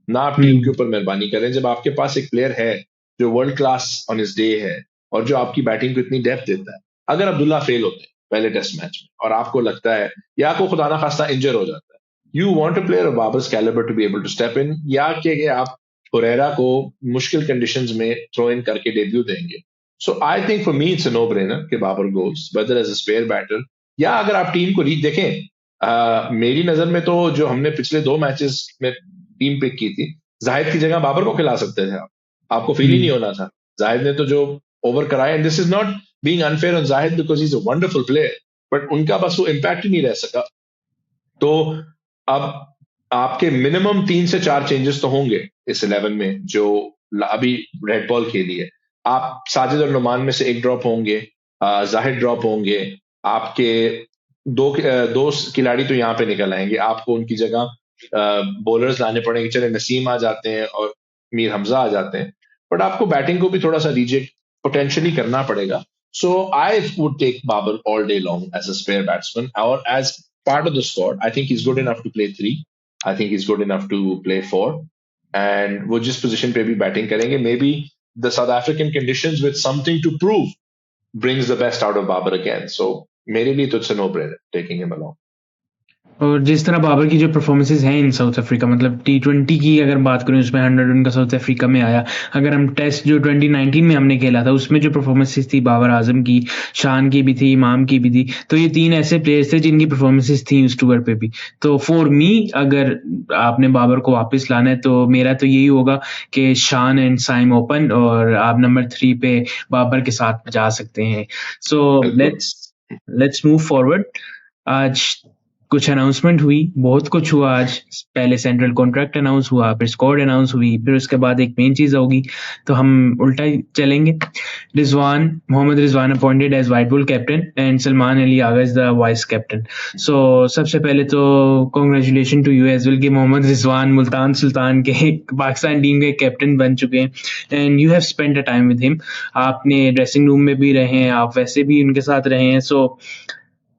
ना आप टीम के ऊपर मेहरबानी करें। जब आपके पास एक प्लेयर है जो world class on his day है और जो आपकी बैटिंग को इतनी डेप्थ देता है, अगर अब्दुल्ला फेल होते हैं पहले टेस्ट मैच में और आपको लगता है या आपको खुदा ना खास्ता इंजर हो जाता है, you want a player of Babar's calibre to be able to step in, या कि आप हुरैरा को मुश्किल कंडीशंस में थ्रो इन करके डेब्यू देंगे। So I think for me it's a no brainer कि Babar goes whether as a spare batter, या अगर आप टीम को रीच देखें। मेरी नजर में तो जो हमने पिछले 2 मैचेस में टीम पिक की थी, जाहिद की जगह बाबर को खिला सकते थे आप, आपको फील ही नहीं होना था। जाहिद ने तो जो ओवर कराया, and this is not being unfair on Zahid because he is a wonderful player, but उनका बस वो इम्पैक्ट ही नहीं रह सका। तो अब आपके मिनिमम 3 से 4 चेंजेस तो होंगे इस 11 में जो अभी रेड बॉल खेली है। आप साजिद और नुमान में से एक ड्रॉप होंगे, जाहिद ड्रॉप होंगे, आपके दो खिलाड़ी तो यहाँ पे निकल आएंगे, आपको उनकी जगह बॉलर्स लाने पड़ेंगे। चले नसीम आ जाते हैं और मीर हमजा आ जाते हैं, बट आपको बैटिंग को भी थोड़ा सा रिजेक्ट पोटेंशियली करना पड़ेगा। So I would take Babar all day long as a spare batsman और as part of the squad. I think he's good enough to play 3. I think he's good enough to play 4. And वो जिस position पे भी batting करेंगे, maybe the South African conditions with something to prove brings the best out of Babar again. So मेरे लिए तो it's a no-brainer taking him along. और जिस तरह बाबर की जो परफॉर्मेंसेज हैं इन साउथ अफ्रीका, मतलब T20 की अगर बात करें उसमें 100 रन का साउथ अफ्रीका में आया। अगर हम टेस्ट जो 2019 में हमने खेला था उसमें जो परफॉर्मेंसेज थी बाबर आजम की, शान की भी थी, इमाम की भी थी, तो ये 3 ऐसे प्लेयर्स थे जिनकी परफॉर्मेंसेज थी उस टूर पे भी। तो फॉर मी अगर आपने बाबर को वापस लाना है तो मेरा तो यही होगा कि शान एंड साइम ओपन और आप नंबर 3 पे बाबर के साथ जा सकते हैं। So let's move forward. आज कुछ अनाउंसमेंट हुई, बहुत कुछ हुआ आज। पहले सेंट्रल कॉन्ट्रैक्ट अनाउंस हुआ, फिर स्क्वाड अनाउंस हुई, फिर उसके बाद एक मेन चीज़ होगी, तो हम उल्टा ही चलेंगे। Mohammad Rizwan appointed as white ball captain and Salman Ali Agha is the vice captain. So सबसे पहले तो congratulation to you as well कि मोहम्मद रिजवान मुल्तान सुल्तान के पाकिस्तान टीम के कैप्टन बन चुके हैं and you have spend a time with him. आपने ड्रेसिंग रूम में भी रहे हैं, आप वैसे भी उनके साथ रहे हैं। सो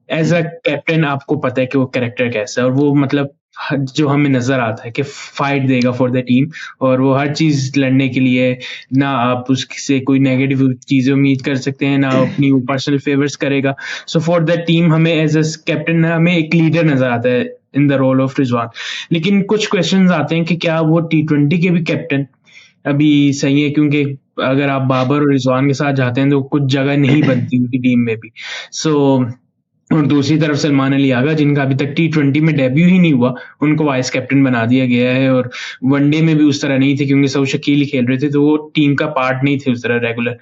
एज अ कैप्टन आपको पता है कि वो कैरेक्टर कैसा है, और वो मतलब जो हमें नजर आता है कि फाइट देगा फॉर द टीम, और वो हर चीज लड़ने के लिए, ना आप उससे कोई नेगेटिव चीजें उम्मीद कर सकते हैं, ना अपनी वो पर्सनल फेवर्स करेगा। सो फॉर द टीम हमें एज अ कैप्टन हमें एक लीडर नजर आता है in the role of Rizwan. लेकिन कुछ क्वेश्चंस आते हैं कि क्या वो T20 के भी कैप्टन अभी सही है, क्योंकि अगर आप बाबर और रिजवान के साथ जाते हैं तो कुछ जगह नहीं बनती उनकी टीम में भी। सो और दूसरी तरफ सलमान अली आगा, जिनका अभी तक T20 में डेब्यू ही नहीं हुआ, उनको वाइस कैप्टन बना दिया गया है। और वनडे में भी उस तरह नहीं थे, क्योंकि सऊद शकील ही खेल रहे थे, तो वो टीम का पार्ट नहीं थे उस तरह रेगुलर,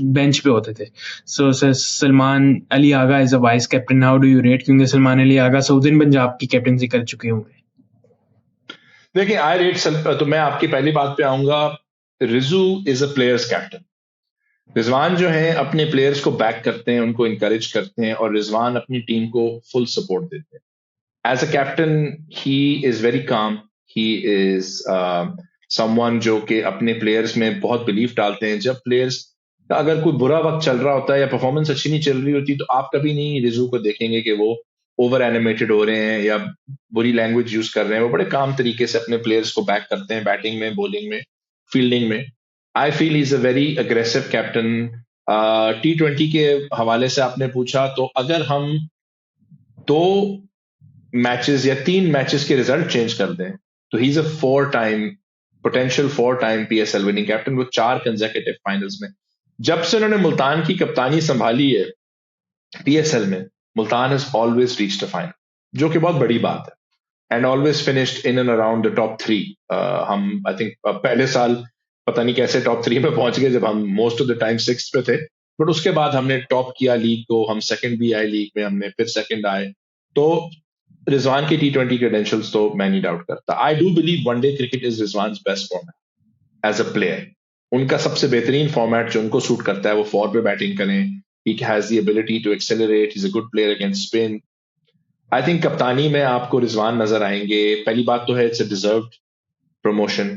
बेंच पे होते थे। So Salman Ali Agha as a vice captain, how do you rate, क्योंकि सलमान अली आगा साउदर्न पंजाब की कैप्टनसी कर चुके होंगे। देखिए आई रेट, तो मैं आपकी पहली बात पे आऊंगा। Riju is a players captain. Rizwan जो है अपने प्लेयर्स को बैक करते हैं, उनको इंकरेज करते हैं, और रिजवान अपनी टीम को फुल सपोर्ट देते हैं। As a captain he is very calm. He is someone जो कि अपने प्लेयर्स में बहुत बिलीफ डालते हैं। जब प्लेयर्स का अगर कोई बुरा वक्त चल रहा होता है या परफॉर्मेंस अच्छी नहीं चल रही होती, तो आप कभी नहीं रिजू को देखेंगे कि वो ओवर एनिमेटेड हो रहे हैं या बुरी लैंग्वेज यूज कर रहे हैं। वो बड़े काम तरीके से अपने प्लेयर्स को बैक करते हैं, बैटिंग में, बॉलिंग में, फील्डिंग में। I feel is a very aggressive captain. T20 के हवाले से आपने पूछा, तो अगर हम दो मैचेस या 3 मैचेस के रिजल्ट चेंज कर दें, तो ही is a 4 time potential 4 time PSL winning captain. वो 4 कंसेक्यूटिव फाइनल्स में, जब से उन्होंने मुल्तान की कप्तानी संभाली है PSL में, Multan has always reached a final, जो कि बहुत बड़ी बात है, and always finished in and around the top 3। हम आई थिंक पहले साल पता नहीं कैसे टॉप 3 में पहुंच गए, जब हम most of the time 6th पे थे, बट उसके बाद हमने टॉप किया लीग को, हम सेकंड भी आए लीग में, हमने फिर सेकंड आए। तो रिजवान के T20 क्रेडेंशियल्स तो मैं नहीं डाउट करता। I do believe one day cricket is Rizwan best format as a player. उनका सबसे बेहतरीन फॉर्मेट जो उनको सूट करता है, वो 4 पे बैटिंग करें। He has the ability to accelerate, he is a good player against spin. I think कप्तानी में आपको रिजवान नजर आएंगे। पहली बात तो है, it's a deserved promotion.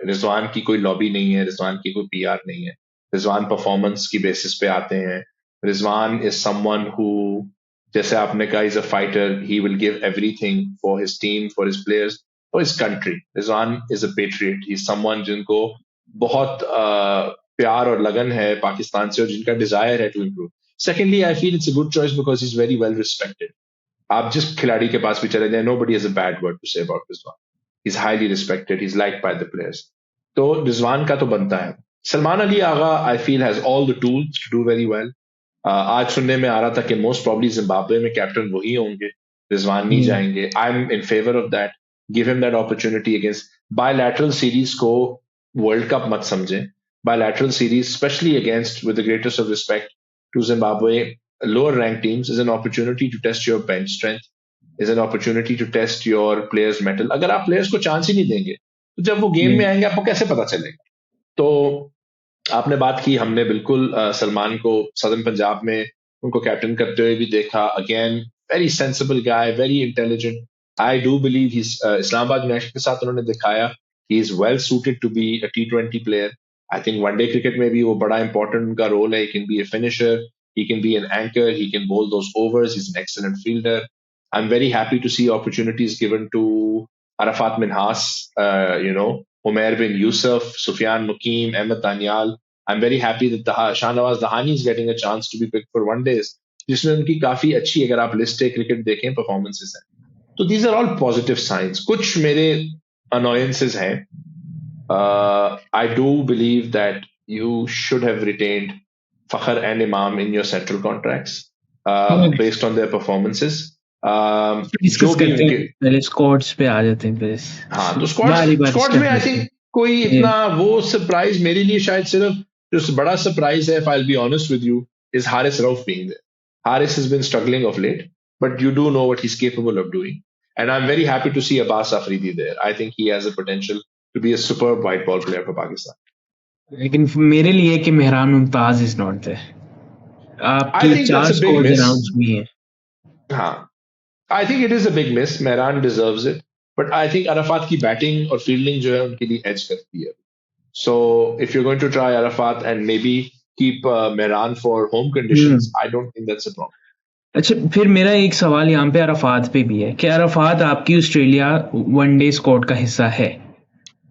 Rizwan की कोई लॉबी नहीं है, रिजवान की कोई PR नहीं है। रिजवान परफॉर्मेंस की बेसिस पे आते हैं। रिजवान इज समवन हु, जैसे आपने कहा, is a fighter. He will give everything for his team, for his players, for his country. Rizwan is a patriot. He is someone जिनको बहुत प्यार और लगन है पाकिस्तान से, और जिनका डिजायर है to improve. Secondly, I feel it's a good choice because is very well respected. आप जिस खिलाड़ी के पास भी चले जाए, nobody has a bad word to say about Rizwan. He's highly respected. He's liked by the players. तो रिजवान का तो बनता है। Salman Ali Agha I feel has all the tools to do very well. आज सुनने में आ रहा था कि मोस्ट प्रॉब्ली जिम्बाब्वे में कैप्टन वही होंगे, रिजवान नहीं जाएंगे। I am in favour of that. Give him that opportunity against bilateral series को वर्ल्ड कप मत समझें। Bilateral series specially against, with the greatest of respect to Zimbabwe, lower ranked teams, is an opportunity to test your bench strength, is an opportunity to test your players metal। अगर आप players को chance ही नहीं देंगे, तो जब वो game में आएंगे आपको कैसे पता चलेगा। तो आपने बात की, हमने बिल्कुल सलमान को सदर्न पंजाब में उनको कैप्टन करते हुए भी देखा। Again very sensible guy, very intelligent. I do believe he, Islamabad United के साथ उन्होंने दिखाया he is well suited to be a T20 player. I think one day cricket में भी वो बड़ा इंपॉर्टेंट उनका रोल है। He can be a finisher, he can be an anchor, he can bowl those overs, he's an excellent fielder। I'm very happy to see opportunities given to Arafat Minhas, Umair bin Yusuf, Sufyan Mukim, Ahmed Danial। I'm very happy that Shahnawaz Dahani is getting a chance to be picked for one days, जिसमें उनकी काफी अच्छी, अगर आप list cricket देखें, performances हैं। तो these are all positive signs। कुछ मेरे annoyances हैं। I do believe that you should have retained Fakhar and Imam in your central contracts based on their performances। Discuss जो भी करते उनके, हैं, पहले स्क्वाड्स पे आ जाते हैं फिर हाँ, तो स्क्वाड्स बारी बारी स्क्वाड्स स्टेप में आई लेते थिंक हैं। कोई ये इतना वो सरप्राइज मेरे लिए शायद सिर्फ जो बड़ा सरप्राइज है, if I'll be honest with you, is Haris Rauf being there। Haris has been struggling of late, but you do know what he's capable of doing. And I'm very happy to see Abbas Afridi there. I think he has a potential to be a superb white ball player for Pakistan. लेकिन मेरे लिए कि Mehran Mumtaz is not there. I आपकी think that's 4 a big scores miss. Announce हुई हैं। हाँ, I think it is a big miss. Mehran deserves it. But I think Arafat की batting और fielding जो है उनके लिए edge करती है. So if you're going to try Arafat and maybe keep Mehran for home conditions, I don't think that's a problem. अच्छा, फिर मेरा एक सवाल यहाँ पे अराफात पे भी है कि अराफात आपकी ऑस्ट्रेलिया वनडे स्क्वाड का हिस्सा है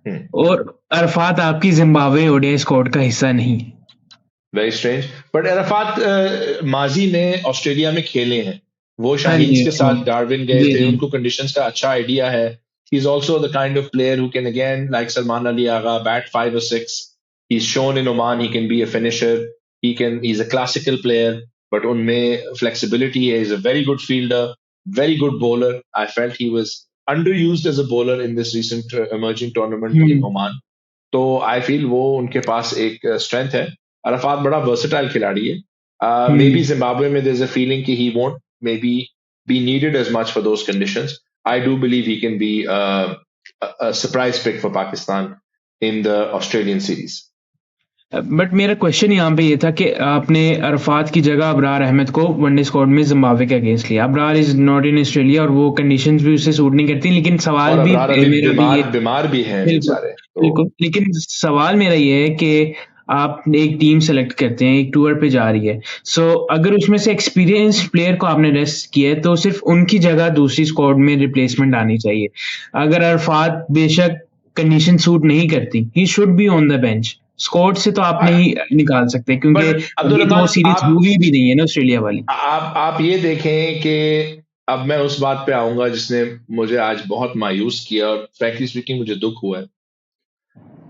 Hmm. और अराफात आपकी जिम्बाब्वे ओडीआई स्क्वाड का हिस्सा नहीं है। Very strange. But Arafat माजी में ऑस्ट्रेलिया में खेले हैं. वो हाँ शाहीन्स जी, के हाँ साथ डार्विन गए जी थे. जी। उनको कंडीशंस का अच्छा आइडिया है. He's also the kind of player who can again, like Salman Ali Agha, bat 5 or 6. He's shown in Oman he can be a finisher. He's a classical player, but unme flexibility है. He's a very good fielder, very good bowler. I felt he was underused as a bowler in this recent emerging tournament in Oman. तो I feel वो उनके पास एक strength है. अरफात बड़ा versatile खिलाड़ी है. May be Zimbabwe में देयर इज अ फीलिंग कि he won't may be needed as much for those conditions. I do believe he can be a surprise pick for Pakistan in the Australian series. But मेरा question यहाँ पे ये था कि आपने अरफात की जगह अबरार अहमद को वनडे स्क्वाड में जिम्बाब्वे के अगेंस्ट लिया। Abrar is not in Australia और वो कंडीशंस भी उसे सूट नहीं करती। लेकिन सवाल और भी अबरार अभी मेरा भी ये बीमार भी हैं बिल्कुल बेचारे. तो बिल्कुल, लेकिन सवाल मेरा ये है कि आप एक टीम सेलेक्ट करते हैं, एक टूर पे जा रही है, सो अगर उसमें से एक्सपीरियंस्ड प्लेयर को आपने रेस्ट किया है तो सिर्फ उनकी जगह दूसरी स्क्वाड में रिप्लेसमेंट आनी चाहिए। अगर अरफात बेशक कंडीशन सूट नहीं करती, he should be on the bench. Squad से तो आप नहीं निकाल सकते क्योंकि बट अब्दुल अभी तो वो रहमान सीरीज हुई भी नहीं है ना ऑस्ट्रेलिया वाली। आप ये देखें कि अब मैं उस बात पे आऊंगा जिसने मुझे आज बहुत मायूस किया और फ्रैंकली स्पीकिंग मुझे दुख हुआ है.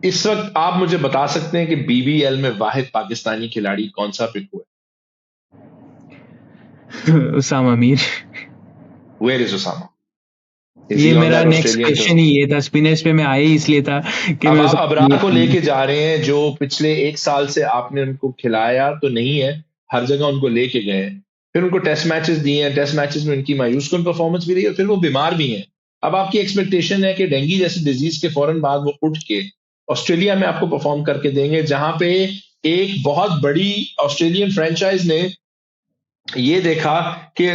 इस वक्त आप मुझे बता सकते हैं कि बीबीएल में वाहिद पाकिस्तानी खिलाड़ी कौन सा पिक हुआ उसामा मीर। है? Where is Usama? Is ये he on मेरा that next Australian question tour? He ये था, स्पिनर्स पे मैं आया ही इसलिए था कि अब मैं आप उसामा अबरार मीर को की। लेके जा रहे हैं जो पिछले 1 साल से आपने उनको खिलाया तो नहीं है, हर जगह उनको लेके गए हैं, फिर उनको टेस्ट मैचेस दिए हैं, टेस्ट मैचेस में उनकी मायूस कुन परफॉर्मेंस भी रही है, फिर वो बीमार भी हैं. अब आपकी एक्सपेक्टेशन है कि डेंगू जैसी डिजीज के फौरन बाद वो उठ के ऑस्ट्रेलिया में आपको परफॉर्म करके देंगे, जहां पे एक बहुत बड़ी ऑस्ट्रेलियन फ्रेंचाइज ने ये देखा कि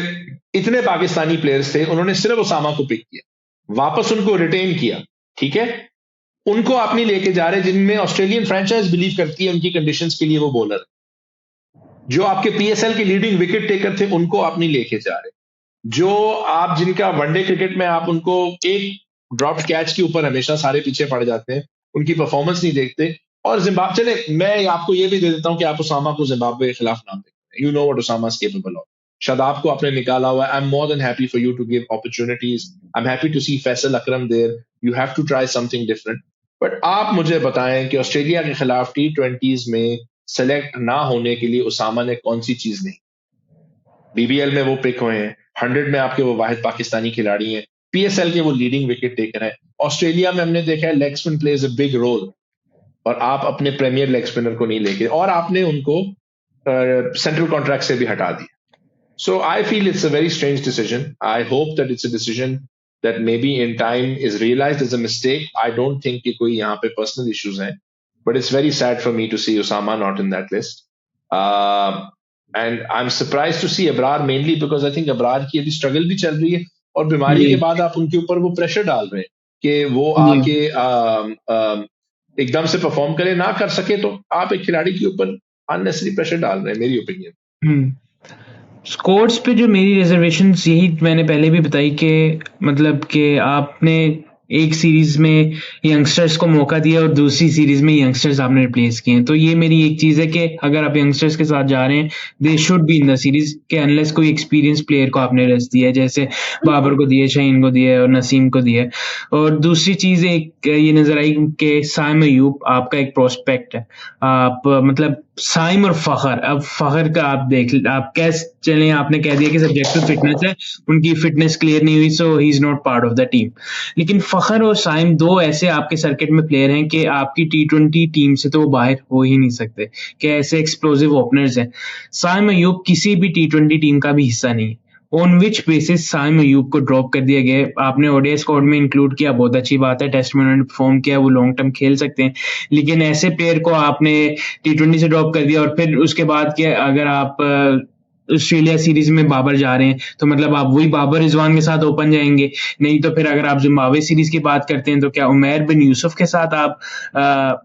इतने पाकिस्तानी प्लेयर्स थे, उन्होंने सिर्फ उसामा को पिक किया, वापस उनको रिटेन किया. ठीक है, उनको आप नहीं लेके जा रहे जिनमें ऑस्ट्रेलियन फ्रेंचाइज बिलीव करती है उनकी कंडीशंस के लिए वो बॉलर. जो आपके पीएसएल के लीडिंग विकेट टेकर थे उनको आप नहीं लेके जा रहे. जो आप जिनका वनडे क्रिकेट में आप उनको एक ड्रॉप कैच के ऊपर हमेशा सारे पीछे पड़ जाते हैं, उनकी परफॉर्मेंस नहीं देखते. और जिम्बाब्वे, चले मैं आपको ये भी दे देता हूं कि आप उसामा को जिम्बाब्वे के खिलाफ नाम देखते हैं. You know what Usama is capable of. Shadab को आपने निकाला हुआ है. I am more than happy for you to give opportunities. I am happy to see Faisal Akram there. You have to try something different. But आप मुझे बताएं कि ऑस्ट्रेलिया के खिलाफ T20s में सेलेक्ट ना होने के लिए उसामा ने कौन सी चीज नहीं. बीबीएल में वो पिक हुए हैं, 100 में आपके वो वाहिद पाकिस्तानी खिलाड़ी हैं, पीएसएल के वो लीडिंग विकेट टेकर हैं. ऑस्ट्रेलिया में हमने देखा है leg spin plays a big role, और आप अपने प्रीमियर लेग स्पिनर को नहीं लेके, और आपने उनको सेंट्रल कॉन्ट्रैक्ट से भी हटा दिया. So I feel it's a very strange decision. I hope that it's a decision that maybe in time is realized as a mistake. I don't think कि कोई यहाँ पे personal issues हैं, but it's very sad for me to see Osama not in that list. And I'm surprised to see Abrar mainly because I think Abrar की अभी struggle भी चल रही है, और बीमारी जी के बाद आप उनके ऊपर वो प्रेशर डाल रहे हैं कि वो जी। आके एकदम से परफॉर्म करे. ना कर सके तो आप एक खिलाड़ी के ऊपर अननेसेसरी प्रेशर डाल रहे हैं, मेरी ओपिनियन. स्कोर्स पे जो मेरी रिजर्वेशंस, यही मैंने पहले भी बताई कि मतलब कि आपने एक सीरीज में यंगस्टर्स को मौका दिया और दूसरी सीरीज में यंगस्टर्स आपने रिप्लेस किए हैं। तो ये मेरी एक चीज है कि अगर आप यंगस्टर्स के साथ जा रहे हैं, they should be in the series के अनलेस कोई एक्सपीरियंस प्लेयर को आपने रेस्ट दिया है, जैसे बाबर को दिए, शाहीन को दिए और नसीम को दिए। और दूसरी चीज एक ये नजर आई कि साइम अयूब आपका एक प्रोस्पेक्ट है। आप मतलब साइम और फखर, अब फखर का आप देख, आप कैसे चलें, आपने कह दिया कि सब्जेक्टिव फिटनेस है, उनकी फिटनेस क्लियर नहीं हुई, so he is not part of the team. लेकिन फखर और साइम दो ऐसे आपके सर्किट में प्लेयर हैं कि आपकी T20 टीम से तो वो बाहर हो ही नहीं सकते, कि ऐसे एक्सप्लोसिव ओपनर्स हैं। साइम अयूब किसी भी T20 टीम का भी हिस्सा नहीं है, on which basis Saim Ayub को ड्रॉप कर दिया गया है? आपने ओडीआई स्क्वाड में इंक्लूड किया, बहुत अच्छी बात है, टेस्ट में उन्होंने परफॉर्म किया, वो लॉन्ग टर्म खेल सकते हैं, लेकिन ऐसे प्लेयर को आपने टी20 से ड्रॉप कर दिया और फिर उसके बाद के अगर आप ऑस्ट्रेलिया सीरीज में बाबर जा रहे हैं तो मतलब आप वही बाबर रिजवान के साथ ओपन जाएंगे। नहीं तो फिर अगर आप जिम्बाब्वे सीरीज की बात करते हैं तो क्या उमैर बिन यूसुफ के साथ आप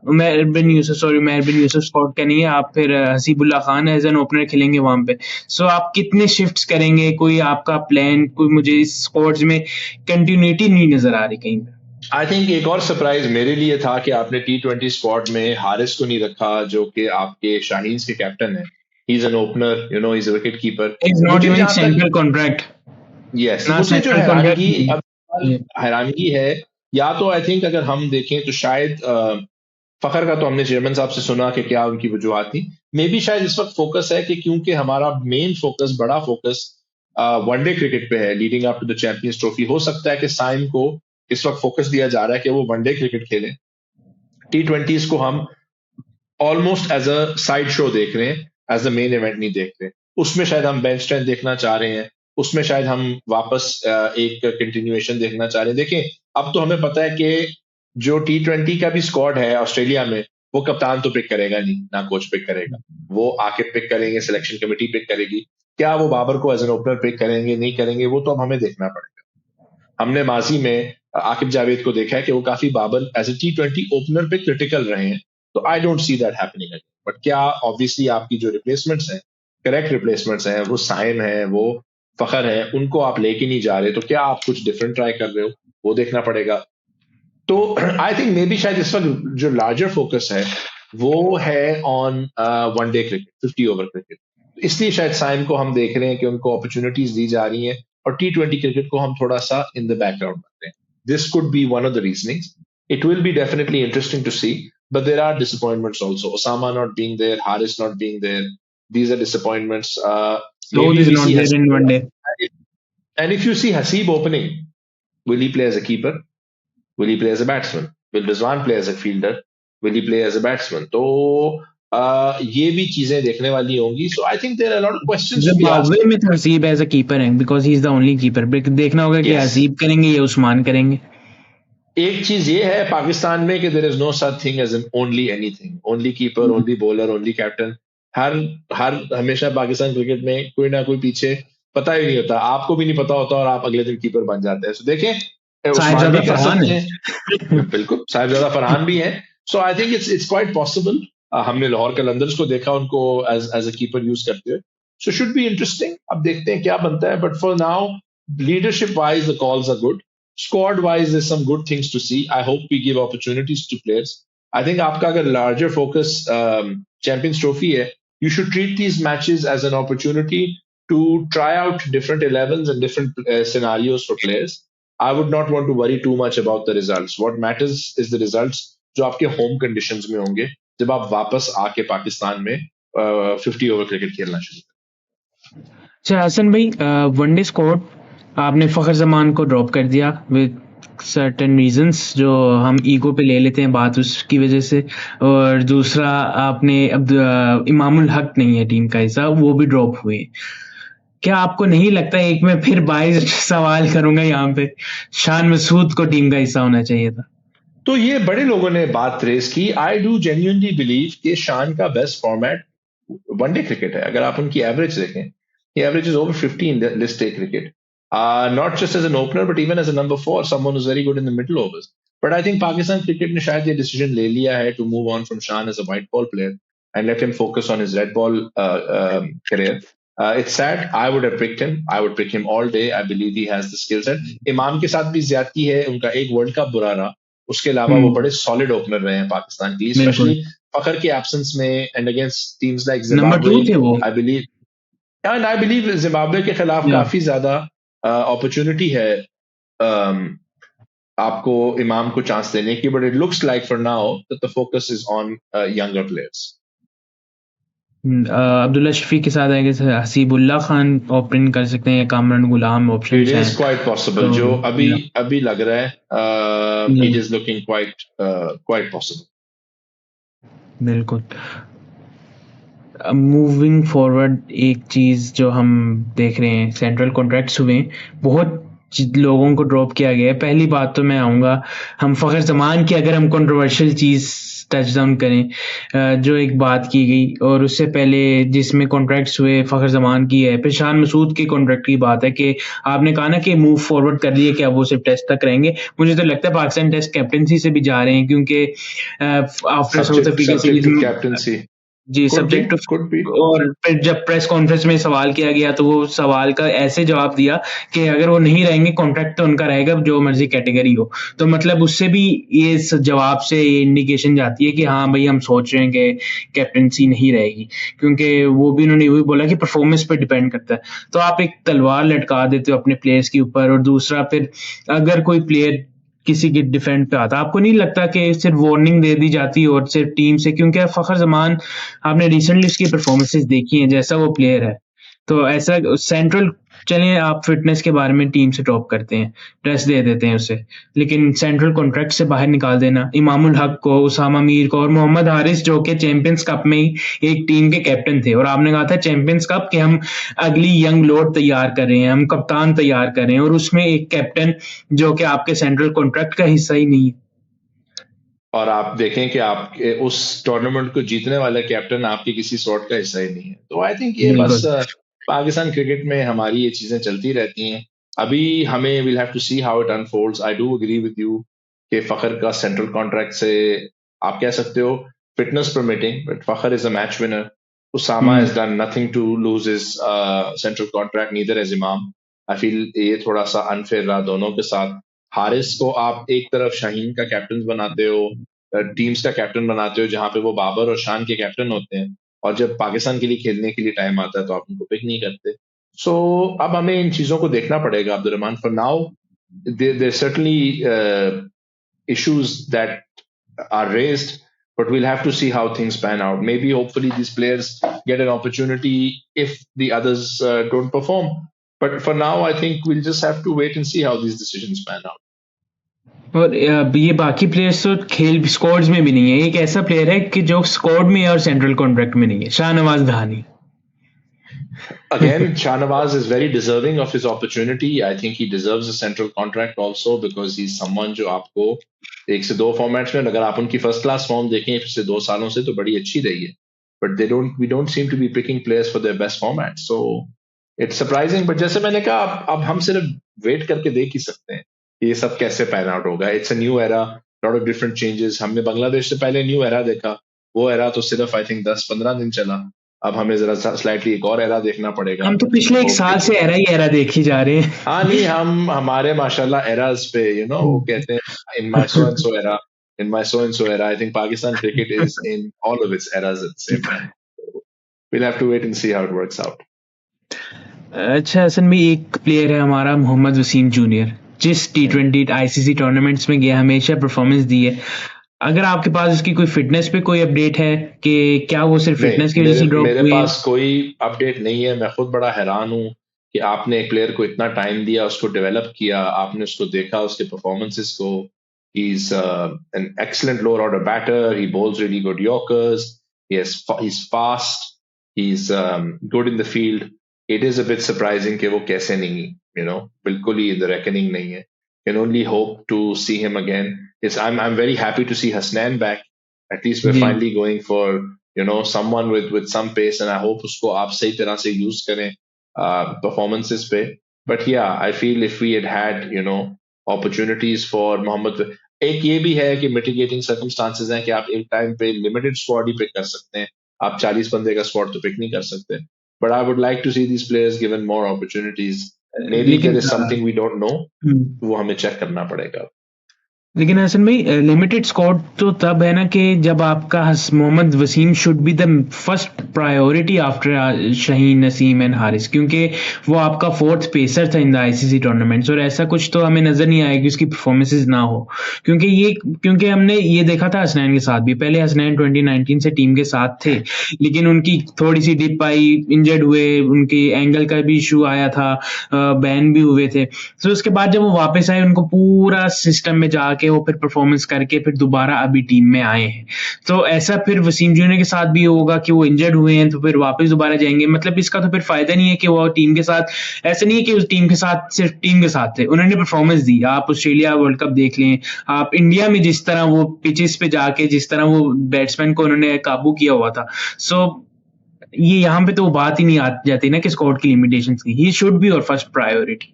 उमैर बिन यूसुफ स्क्वाड का नहीं है, आप फिर Haseebullah Khan as an opener खेलेंगे वहां पे। सो आप कितने शिफ्ट्स करेंगे, कोई आपका प्लान, कोई मुझे इस स्क्वाड्स में कंटिन्यूटी नहीं नजर आ रही कहीं पे। आई थिंक एक और सरप्राइज मेरे लिए था कि आपने T20 स्क्वाड में हारिस को नहीं रखा, जो कि आपके शाहीन्स के कैप्टन है। He is an opener, you know, he is a wicket keeper. Is not मुझे इवन जहां तक सेंट्रल कॉन्ट्रैक्ट, यस, ना मुझे जो सेंट्रल हैरानगी कॉन्ट्रैक्ट। अब हैरानगी है, या तो आई थिंक अगर हम देखें तो शायद फखर का तो हमने चेयरमैन साहब से सुना कि क्या उनकी वजूहत थी। मे बी शायद इस वक्त फोकस है कि क्योंकि हमारा मेन फोकस, बड़ा फोकस वनडे क्रिकेट पे है leading up to the Champions Trophy. हो सकता है कि साइम को इस वक्त फोकस दिया जा रहा है कि वो वनडे क्रिकेट खेलें, T20s को हम almost as a side show देख रहे हैं, एज अ मेन इवेंट नहीं देख रहे। उसमें शायद हम बेंच स्ट्रेंथ देखना चाह रहे हैं, उसमें शायद हम वापस एक कंटिन्यूएशन देखना चाह रहे हैं। देखें, अब तो हमें पता है कि जो T20 का भी स्क्वाड है ऑस्ट्रेलिया में, वो कप्तान तो पिक करेगा नहीं, ना कोच पिक करेगा। वो आके पिक करेंगे, सिलेक्शन कमेटी पिक करेगी। क्या वो बाबर को एज एन ओपनर पिक करेंगे, नहीं करेंगे, वो तो अब हमें देखना पड़ेगा। हमने माजी में आकिब जावेद को देखा है कि वो काफी Babar as a T20 opener पे क्रिटिकल रहे हैं। तो I don't see that happening. But क्या ऑब्वियसली आपकी जो रिप्लेसमेंट्स हैं, करेक्ट रिप्लेसमेंट्स हैं, वो साइम है, वो फखर है, उनको आप लेके नहीं जा रहे, तो क्या आप कुछ डिफरेंट ट्राई कर रहे हो, वो देखना पड़ेगा। तो आई थिंक मे बी शायद इस वक्त जो लार्जर फोकस है वो है on one day cricket, 50 over cricket. इसलिए शायद साइम को हम देख रहे हैं कि उनको अपॉर्चुनिटीज दी जा रही हैं, और T20 क्रिकेट को हम थोड़ा सा इन द बैकग्राउंड रखते हैं। This could be one of the reasonings. It will be definitely interesting to see, but there are disappointments also. Osama not being there, Haris not being there, these are disappointments. Saud Maybe is we not see there in one Hasib, day. and if you see Hasib opening, will he play as a keeper? Will he play as a batsman? Will Rizwan play as a fielder? Will he play as a batsman? तो ये भी चीजें देखने वाली होंगी. So I think there are a lot of questions to be asked. Zimbabwe में तो Haseeb as a keeper है because he is the only keeper. देखना होगा कि Yes. हसीब करेंगे या उस्मान करेंगे। एक चीज ये है पाकिस्तान में कि there is no such thing as an only anything, only keeper, only bowler, only captain. हर हर हमेशा पाकिस्तान क्रिकेट में कोई ना कोई पीछे पता ही नहीं होता, आपको भी नहीं पता होता, और आप अगले दिन कीपर बन जाते हैं। सो देखें, उस्मान साहिबजादा भी कर फरहान सकते है। हैं, बिल्कुल साहिबजादा फरहान भी है। So I think it's quite possible. हमने लाहौर कलंदर्स को देखा उनको as as a keeper use करते हुए। So should be interesting. अब देखते हैं क्या बनता है, but for now leadership wise the calls are good. Squad wise, there's some good things to see. I hope we give opportunities to players. I think आपका अगर larger focus Champions Trophy है, you should treat these matches as an opportunity to try out different 11s and different scenarios for players. I would not want to worry too much about the results. What matters is the results जो आपके home conditions में होंगे जब आप वापस आके पाकिस्तान में 50 over cricket खेलना शुरू करें। अच्छा हसन भाई, वनडे स्क्वाड आपने फखर जमान को ड्रॉप कर दिया विद सर्टेन रीजंस जो हम ईगो पे ले लेते हैं बात उसकी वजह से, और दूसरा आपने अब इमामुल हक नहीं है टीम का हिस्सा, वो भी ड्रॉप हुए। क्या आपको नहीं लगता, एक मैं फिर 22 सवाल करूंगा यहाँ पे, शान मसूद को टीम का हिस्सा होना चाहिए था? तो ये बड़े लोगों ने बात रेस की। आई डू जेन्युइनली बिलीव कि शान का बेस्ट फॉर्मेट वनडे क्रिकेट है। अगर आप उनकी एवरेज देखें, he averages over 50 in the list A cricket. Not just as an opener, but even as a number 4, someone who's very good in the middle overs. But I think Pakistan cricket ने शायद ये decision ले लिया है to move on from Shan as a white ball player and let him focus on his red ball career. It's sad. I would have picked him. I would pick him all day. I believe he has the skill set. इमाम के साथ भी ज्यादती है, उनका एक world cup बुरा रहा, उसके अलावा वो बड़े सॉलिड ओपनर रहे हैं पाकिस्तान के लिए, स्पेशली फखर के एब्सेंस में and against teams like number 2 Zimbabwe. थे वो। I believe and I believe Zimbabwe के खिलाफ या काफी ज्यादा अपॉर्चुनिटी है आपको इमाम को चांस देने की, but it looks like for now that the focus is on younger players. Abdullah Shafi के साथ आएंगे, हसीबुल्ला खान ओपन कर सकते हैं, कामरान गुलाम ऑप्शन इट है। इज क्वाइट पॉसिबल, जो अभी लग रहा है, it is looking quite possible. बिल्कुल। मूविंग फॉरवर्ड एक चीज़ जो हम देख रहे हैं, सेंट्रल कॉन्ट्रैक्ट्स हुए हैं, बहुत लोगों को ड्रॉप किया गया है। पहली बात तो मैं आऊँगा, हम फ़खर ज़मान की अगर हम कंट्रोवर्शियल चीज़ टच डाउन करें, जो एक बात की गई और उससे पहले जिसमें कॉन्ट्रैक्ट्स हुए फ़खर ज़मान की है, फिर शान मसूद के कॉन्ट्रैक्ट की बात है कि आपने कहा ना कि मूव फॉरवर्ड कर लिए कि अब वो सिर्फ टेस्ट तक रहेंगे। मुझे तो लगता है पाकिस्तान टेस्ट कैप्टेंसी से भी जा रहे हैं, क्योंकि after South Africa Subject series to captaincy. जी, Could subject be, could be. और फिर जब प्रेस कॉन्फ्रेंस में सवाल किया गया तो वो सवाल का ऐसे जवाब दिया कि अगर वो नहीं रहेंगे कॉन्ट्रैक्ट तो उनका रहेगा जो मर्जी कैटेगरी हो। तो मतलब उससे भी ये जवाब से ये इंडिकेशन जाती है कि हाँ भाई हम सोच रहे हैं कि कैप्टेंसी नहीं रहेगी, क्योंकि वो भी उन्होंने वही बोला कि परफॉर्मेंस पे डिपेंड करता है। तो आप एक तलवार लटका देते हो अपने प्लेयर्स के ऊपर, और दूसरा फिर अगर कोई प्लेयर किसी के डिफेंड पे आता, आपको नहीं लगता कि सिर्फ वार्निंग दे दी जाती है और सिर्फ टीम से, क्योंकि फखर जमान आपने रिसेंटली उसकी परफॉर्मेंसेस देखी हैं जैसा वो प्लेयर है, तो ऐसा सेंट्रल, चलिए आप फिटनेस के बारे में टीम से टॉप करते हैं, टेस्ट दे देते हैं उसे, लेकिन सेंट्रल कॉन्ट्रैक्ट से बाहर निकाल देना इमामुल हक को, उसामा मीर को और मोहम्मद हारिस जो कि चैंपियंस कप में ही एक टीम के कैप्टन थे, और आपने कहा था चैंपियंस कप कि हम अगली यंग लोड तैयार कर रहे हैं, हम कप्तान तैयार कर रहे हैं, और उसमें एक कैप्टन जो कि आपके सेंट्रल कॉन्ट्रैक्ट का हिस्सा ही नहीं है। और आप देखें कि आपके उस टूर्नामेंट को जीतने वाला कैप्टन आपके किसी सॉर्ट का हिस्सा ही नहीं है। तो आई थिंक ये बस बिल्कुल। पाकिस्तान क्रिकेट में हमारी ये चीजें चलती रहती हैं। अभी हमें will have to see how it unfolds. I do agree with you कि फखर का सेंट्रल कॉन्ट्रैक्ट से आप कह सकते हो fitness permitting, but Fakhar is a match winner. Usama hmm has done nothing to lose his central contract, neither as Imam. I feel ये थोड़ा सा अनफेयर रहा दोनों के साथ। हारिस को आप एक तरफ शाहीन का कैप्टन बनाते हो, टीम्स का कैप्टन बनाते हो जहां पे वो बाबर और शान के कैप्टन होते हैं, और जब पाकिस्तान के लिए खेलने के लिए टाइम आता है तो आप उनको पिक नहीं करते। सो अब हमें इन चीजों को देखना पड़ेगा Abdul Rahman. For now there certainly issues that are raised, but we'll have to see how things pan out. Maybe hopefully these players get an opportunity if the others don't perform, but for now I think we'll just have to wait and see how these decisions pan out. और ये बाकी players तो खेल squads में भी नहीं है, एक ऐसा प्लेयर है कि जो स्क्वाड में है और सेंट्रल कॉन्ट्रैक्ट में नहीं है, शाहनवाज धानी। Again, Shahnawaz is very deserving of his opportunity. I think he deserves a central contract also because he's someone जो आपको एक से दो फॉर्मेट्स में, अगर आप उनकी फर्स्ट क्लास फॉर्म देखें पिछले 2 सालों से तो बड़ी अच्छी रही है, but we don't seem to be picking players for their best format. So it's surprising, but जैसे मैंने कहा अब हम सिर्फ वेट करके देख ही सकते हैं ये सब कैसे पैन आउट होगा। It's a new era, lot of different changes. हमने बांग्लादेश से पहले न्यू एरा देखा, वो एरा तो सिर्फ आई थिंक 10-15 दिन चला। अब हमें जरा स्लाइटली एक और एरा देखना पड़ेगा। हम तो पिछले एक होप साल कि से एरा देखी जा रहे हैं। हाँ नहीं, हमारे माशाल्लाह एराज पे वो कहते हैं in my so and so era, in my so and so era. I think Pakistan cricket is in all of its eras at the same time. we'll have to wait and see how it works out. अच्छा हसन भाई, एक player है हमारा Mohammad Wasim junior, जिस T20 ICC tournaments में गया हमेशा performance दी है। अगर आपके पास उसकी कोई फिटनेस पे कोई अपडेट है कि क्या वो सिर्फ फिटनेस की नहीं, वजह से ड्रॉप मेरे हुए? पास कोई अपडेट नहीं है। मैं खुद बड़ा हैरान हूँ कि आपने एक प्लेयर को इतना टाइम दिया, उसको डेवलप किया, आपने उसको देखा, उसके परफॉर्मेंसेस को। He's an excellent lower order batter. He bowls really good Yorkers. He's fast. He's good in the field. It is a bit surprising कि वो कैसे नहीं, बिल्कुल ही in the reckoning नहीं है। Can only hope to see him again. I'm very happy to see Hassan back. At least we're ji finally going for someone with some pace, and I hope उसको आप सही तरह से use करें performances पे. But yeah, I feel if we had opportunities for Mohammad, एक ये भी है कि mitigating circumstances हैं कि आप एक टाइम पे limited squad ही pick कर सकते हैं, आप 40 बंदे का squad तो pick नहीं कर सकते। But I would like to see these players given more opportunities. Maybe लेकिन there is something we don't know, हम्म, वो हमें check करना पड़ेगा। लेकिन हसन भाई लिमिटेड स्क्वाड तो तब है ना कि जब आपका Mohammad Wasim should be the first priority after Shaheen, Naseem and Haris, क्योंकि वो आपका फोर्थ पेसर था इन द आईसीसी टूर्नामेंट्स, और ऐसा कुछ तो हमें नजर नहीं आया कि उसकी परफॉर्मेंसेज ना हो, क्योंकि हमने ये देखा था हसनैन के साथ भी। पहले हसनैन 2019 से टीम के साथ थे, लेकिन उनकी थोड़ी सी डिप आई, इंजर्ड हुए, उनके एंगल का भी इशू आया था, बैन भी हुए थे। तो उसके बाद जब वो वापस आए उनको पूरा सिस्टम में जाके जाके वो फिर परफॉर्मेंस करके फिर दोबारा अभी टीम में आए हैं। तो ऐसा फिर वसीम जूनियर के साथ भी होगा कि वो इंजर्ड हुए हैं तो फिर वापस दोबारा जाएंगे, मतलब इसका तो फिर फायदा नहीं है कि वो टीम के साथ, ऐसा नहीं है कि उस टीम के साथ सिर्फ टीम के साथ थे, उन्होंने परफॉर्मेंस दी। आप ऑस्ट्रेलिया वर्ल्ड कप देख लें, आप इंडिया में जिस तरह वो पिचेस पे जाके जिस तरह वो बैट्समैन को उन्होंने काबू किया हुआ था, सो ये यहाँ पे तो बात ही नहीं आ जाती ना कि स्क्वाड की लिमिटेशंस की। ही शुड बी और first priority.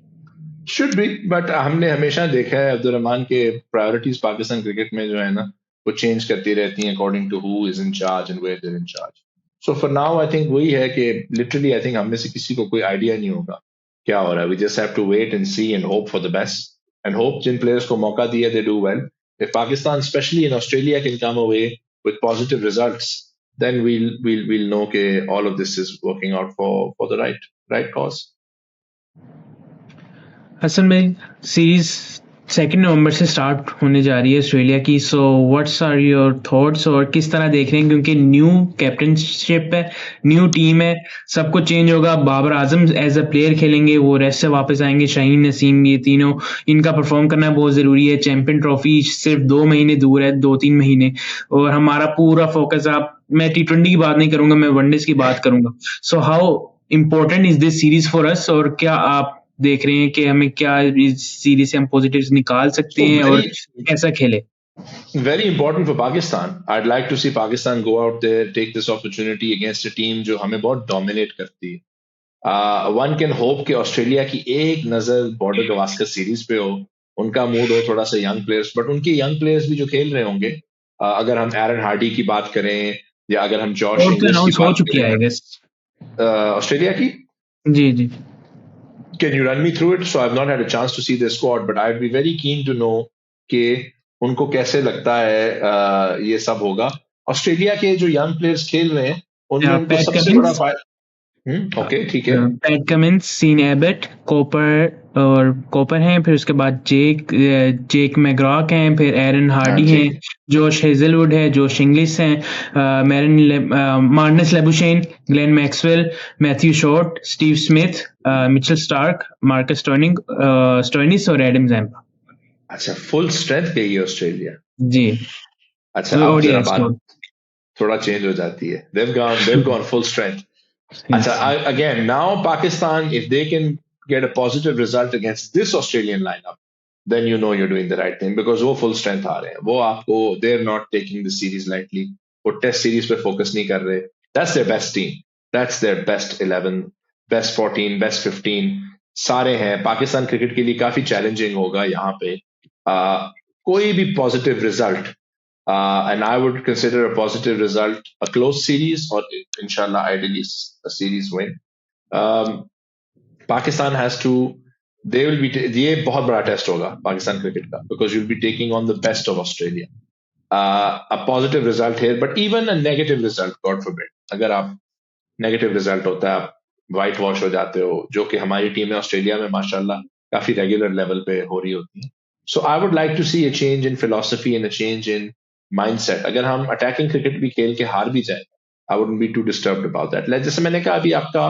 Should be, but हमने हमेशा देखा है अब्दुल रहमान के प्रायोरिटीज पाकिस्तान क्रिकेट में जो है ना वो चेंज करती रहती हैं according to who is in charge and where they in charge. So for now I think वही है कि लिटरली आई थिंक हम में से किसी को कोई आइडिया नहीं होगा क्या हो रहा है। We just have to wait and see and hope for the best and hope जिन प्लेयर्स को मौका दिया they do well. If Pakistan specially in Australia can come away with positive results then we'll know कि all of this is working out for the right cause. Hassan भाई, series 2 नवंबर से start होने जा रही है ऑस्ट्रेलिया की, so what's are your thoughts और किस तरह देख रहे हैं, क्योंकि न्यू कैप्टनशिप है, न्यू टीम है, सब कुछ चेंज होगा। Babar Azam as a player खेलेंगे, वो रेस्ट से वापस आएंगे, शाहीन नसीम, ये तीनों, इनका परफॉर्म करना बहुत ज़रूरी है। चैंपियन ट्रॉफी सिर्फ 2 महीने दूर है, 2-3 महीने, और हमारा पूरा फोकस, आप, मैं T20 की बात नहीं करूंगा, मैं वनडेज की बात करूंगा। So how important is this series for us, और क्या आप देख रहे हैं कि हमें क्या इस सीरीज से हम पॉजिटिव्स निकाल सकते So हैं और very कैसा खेले? very important for Pakistan. I'd like to see Pakistan go out there, take this opportunity against a team जो हमें बहुत dominate करती है। One can hope कि ऑस्ट्रेलिया की एक नजर बॉर्डर गवास्कर सीरीज पे हो, उनका मूड हो थोड़ा सा यंग प्लेयर्स, बट उनके यंग प्लेयर्स भी जो खेल रहे होंगे, अगर हम एरन हार्डी की बात करें या अगर हम जॉश और तो इंग्लिश की अनाउंस हो बात चुकी है, करें, आई गेस। ऑस्ट्रेलिया की, जी जी। can you run me through it? So I've not had a chance to see their squad, but I'd be very keen to know कि उनको कैसे लगता है ये सब होगा। ऑस्ट्रेलिया के जो यंग प्लेयर्स खेल रहे हैं उनमें उनको पैट सबसे बड़ा कमिंस, ओके ठीक है। पैट कमिंस, सीन एबट, कोपर हैं, फिर उसके बाद जेक मैग्रॉक हैं, फिर एरन हाँ हार्डी जी। हैं, जोश हेजलवुड है, जोश इंग्लिश हैं, Marnus Labuschagne, Glenn Maxwell, Matthew short, Steve Smith, Mitchell Starc, Marcus Stoinis और एडम जैम्पा। अच्छा, फुल स्ट्रेंथ गई है ऑस्ट्रेलिया। जी। अच्छा, अब जरा ओडीआई बात स्क्वाड। थोड़ा चेंज हो जाती है। They've gone full strength. Acha, again, now Pakistan, if they can get a positive result against this Australian lineup, then you know you're doing the right thing because वो full strength आ रहे हैं। वो आपको, they're not taking the series lightly. वो test series पे focus नहीं कर रहे। That's their best team. That's their best 11, best 14, best 15. सारे हैं। पाकिस्तान क्रिकेट के लिए काफी चैलेंजिंग होगा यहाँ पे। कोई भी positive result, and I would consider a positive result a close series or inshallah ideally a series win. Pakistan has to, they will be, ये बहुत बड़ा टेस्ट होगा पाकिस्तान क्रिकेट का because you'll be taking on the best of Australia. A positive result here, but even a negative result, God forbid, अगर आप negative result होता है, आप वाइट वॉश हो जाते हो, जो कि हमारी टीमें ऑस्ट्रेलिया में माशाल्लाह काफी रेगुलर लेवल पे हो रही होती हैं। So I would like to see a change in philosophy and a change in mindset. अगर हम अटैकिंग क्रिकेट भी खेल के हार भी जाए, I wouldn't be too disturbed about that. जैसे मैंने कहा, अभी आपका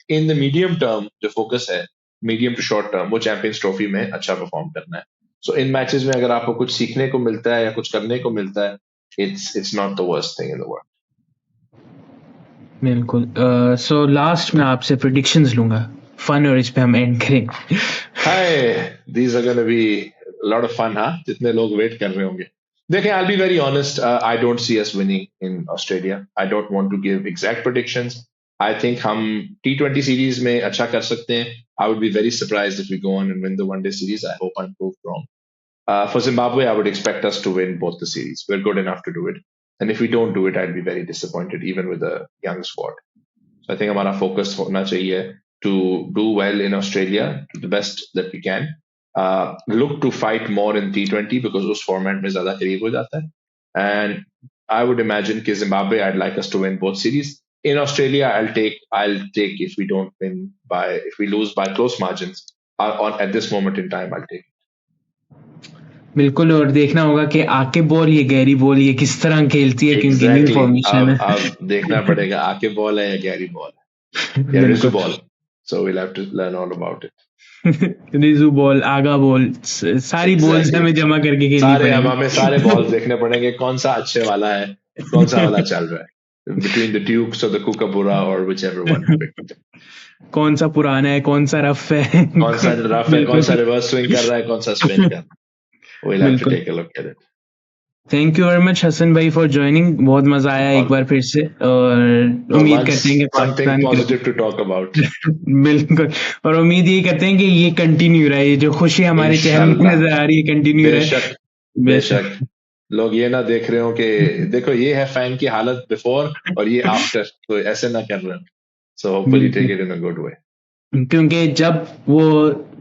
इन द मीडियम टर्म जो फोकस है, मीडियम टू शॉर्ट टर्म, वो चैंपियंस ट्रॉफी में अच्छा परफॉर्म करना है। सो इन मैचेस में अगर आपको कुछ सीखने को मिलता है या कुछ करने को मिलता है, it's not the worst thing in the world. बिल्कुल। सो लास्ट में आपसे प्रेडिक्शंस लूंगा, फन, और इस पे हम एंड करेंगे। Hi, these are going to be a lot of fun, हाँ? जितने लोग वेट कर रहे होंगे। देखें, I'll be very honest. I don't see us winning in Australia. I don't want to give exact predictions. I think हम T20 series में अच्छा कर सकते हैं. I would be very surprised if we go on and win the one-day series. I hope I'm proved wrong. For Zimbabwe, I would expect us to win both the series. We're good enough to do it. And if we don't do it, I'd be very disappointed, even with a young squad. So I think हमारा focus होना चाहिए to do well in Australia to the best that we can. Look to fight more in T20 because उस format में ज़्यादा करीब हो जाता है. And I would imagine कि Zimbabwe, I'd like us to win both series. In Australia, I'll take if we don't win if we lose by close margins. At this moment in time, I'll take. बिल्कुल, और देखना होगा कि आके ball, ये गहरी ball, ये किस तरह खेलती है, क्योंकि न्यू Exactly. फॉर्मेशन है। अब देखना पड़ेगा आके बॉल है या गहरी बॉल है या रिजू बिल्कुल। Ball. So we'll have to learn all about it. रिजू बॉल, आगा बॉल, सारी बॉल्स एग्जैक्टली हमें जमा करके खेलनी सारे पड़ेंगी। हमें सारे बॉल्स देखने पड़ेंगे कौन सा अच्छे वाला है कौन सा वाला चल रहा है बिटवीन द ट्यूब्स और द कुकाबुरा और विच एवर वन कौन सा पुराना है, कौन सा रफ है। कौन सा रफ है कौन सा बिल्कुल। रिवर्स स्विंग कर रहा है कौन सा स्पिन कर रहा है we'll have to बिल्कुल। take a look at it thank you very much Hassan भाई फॉर ज्वाइनिंग, बहुत मजा आया एक और बार फिर से, और for उम्मीद once करते हैं कि something Pakistan positive to cricket talk about बिल्कुल, और उम्मीद यही करते हैं कि ये कंटिन्यू रहे, ये जो खुशी हमारे चेहरों में इंशाल्लाह नजर आ रही है कंटिन्यू रहे। बेशक बेशक बेशक। लोग ये ना देख रहे हो कि देखो ये है फैन की हालत बिफोर और ये आफ्टर तो ऐसे ना कर रहे हो सो होपफुली टेक बिल्कुल, it in a good way क्योंकि जब वो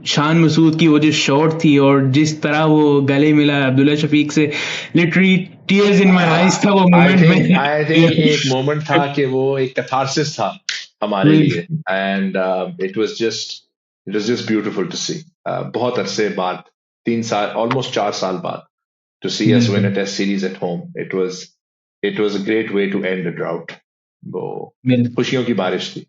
शान मसूद की वो जो शॉट थी और जिस तरह वो गले मिला अब्दुल्ला शफीक से, literally tears in my eyes था वो आई मोमेंट थिंक आई थिंक एक में। मोमेंट था कि वो एक कैथारसिस था हमारे लिए and it was just beautiful to see बहुत अरसे बाद 3 साल ऑलमोस्ट 4 साल बाद to see us win बिल्कुल a test series at home. It was a great way to end a drought. वो बिल्कुल खुशियों की बारिश थी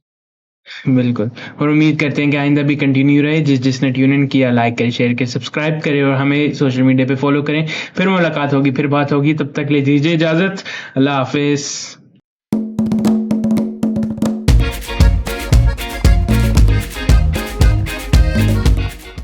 बिल्कुल, और उम्मीद करते हैं कि आइंदा भी कंटिन्यू रहे। जिसने ट्यून इन किया, लाइक करें, शेयर करें, सब्सक्राइब करें और हमें सोशल मीडिया पे फॉलो करें। फिर मुलाकात होगी, फिर बात होगी, तब तक ले दीजिए इजाजत। अल्लाह हाफिज।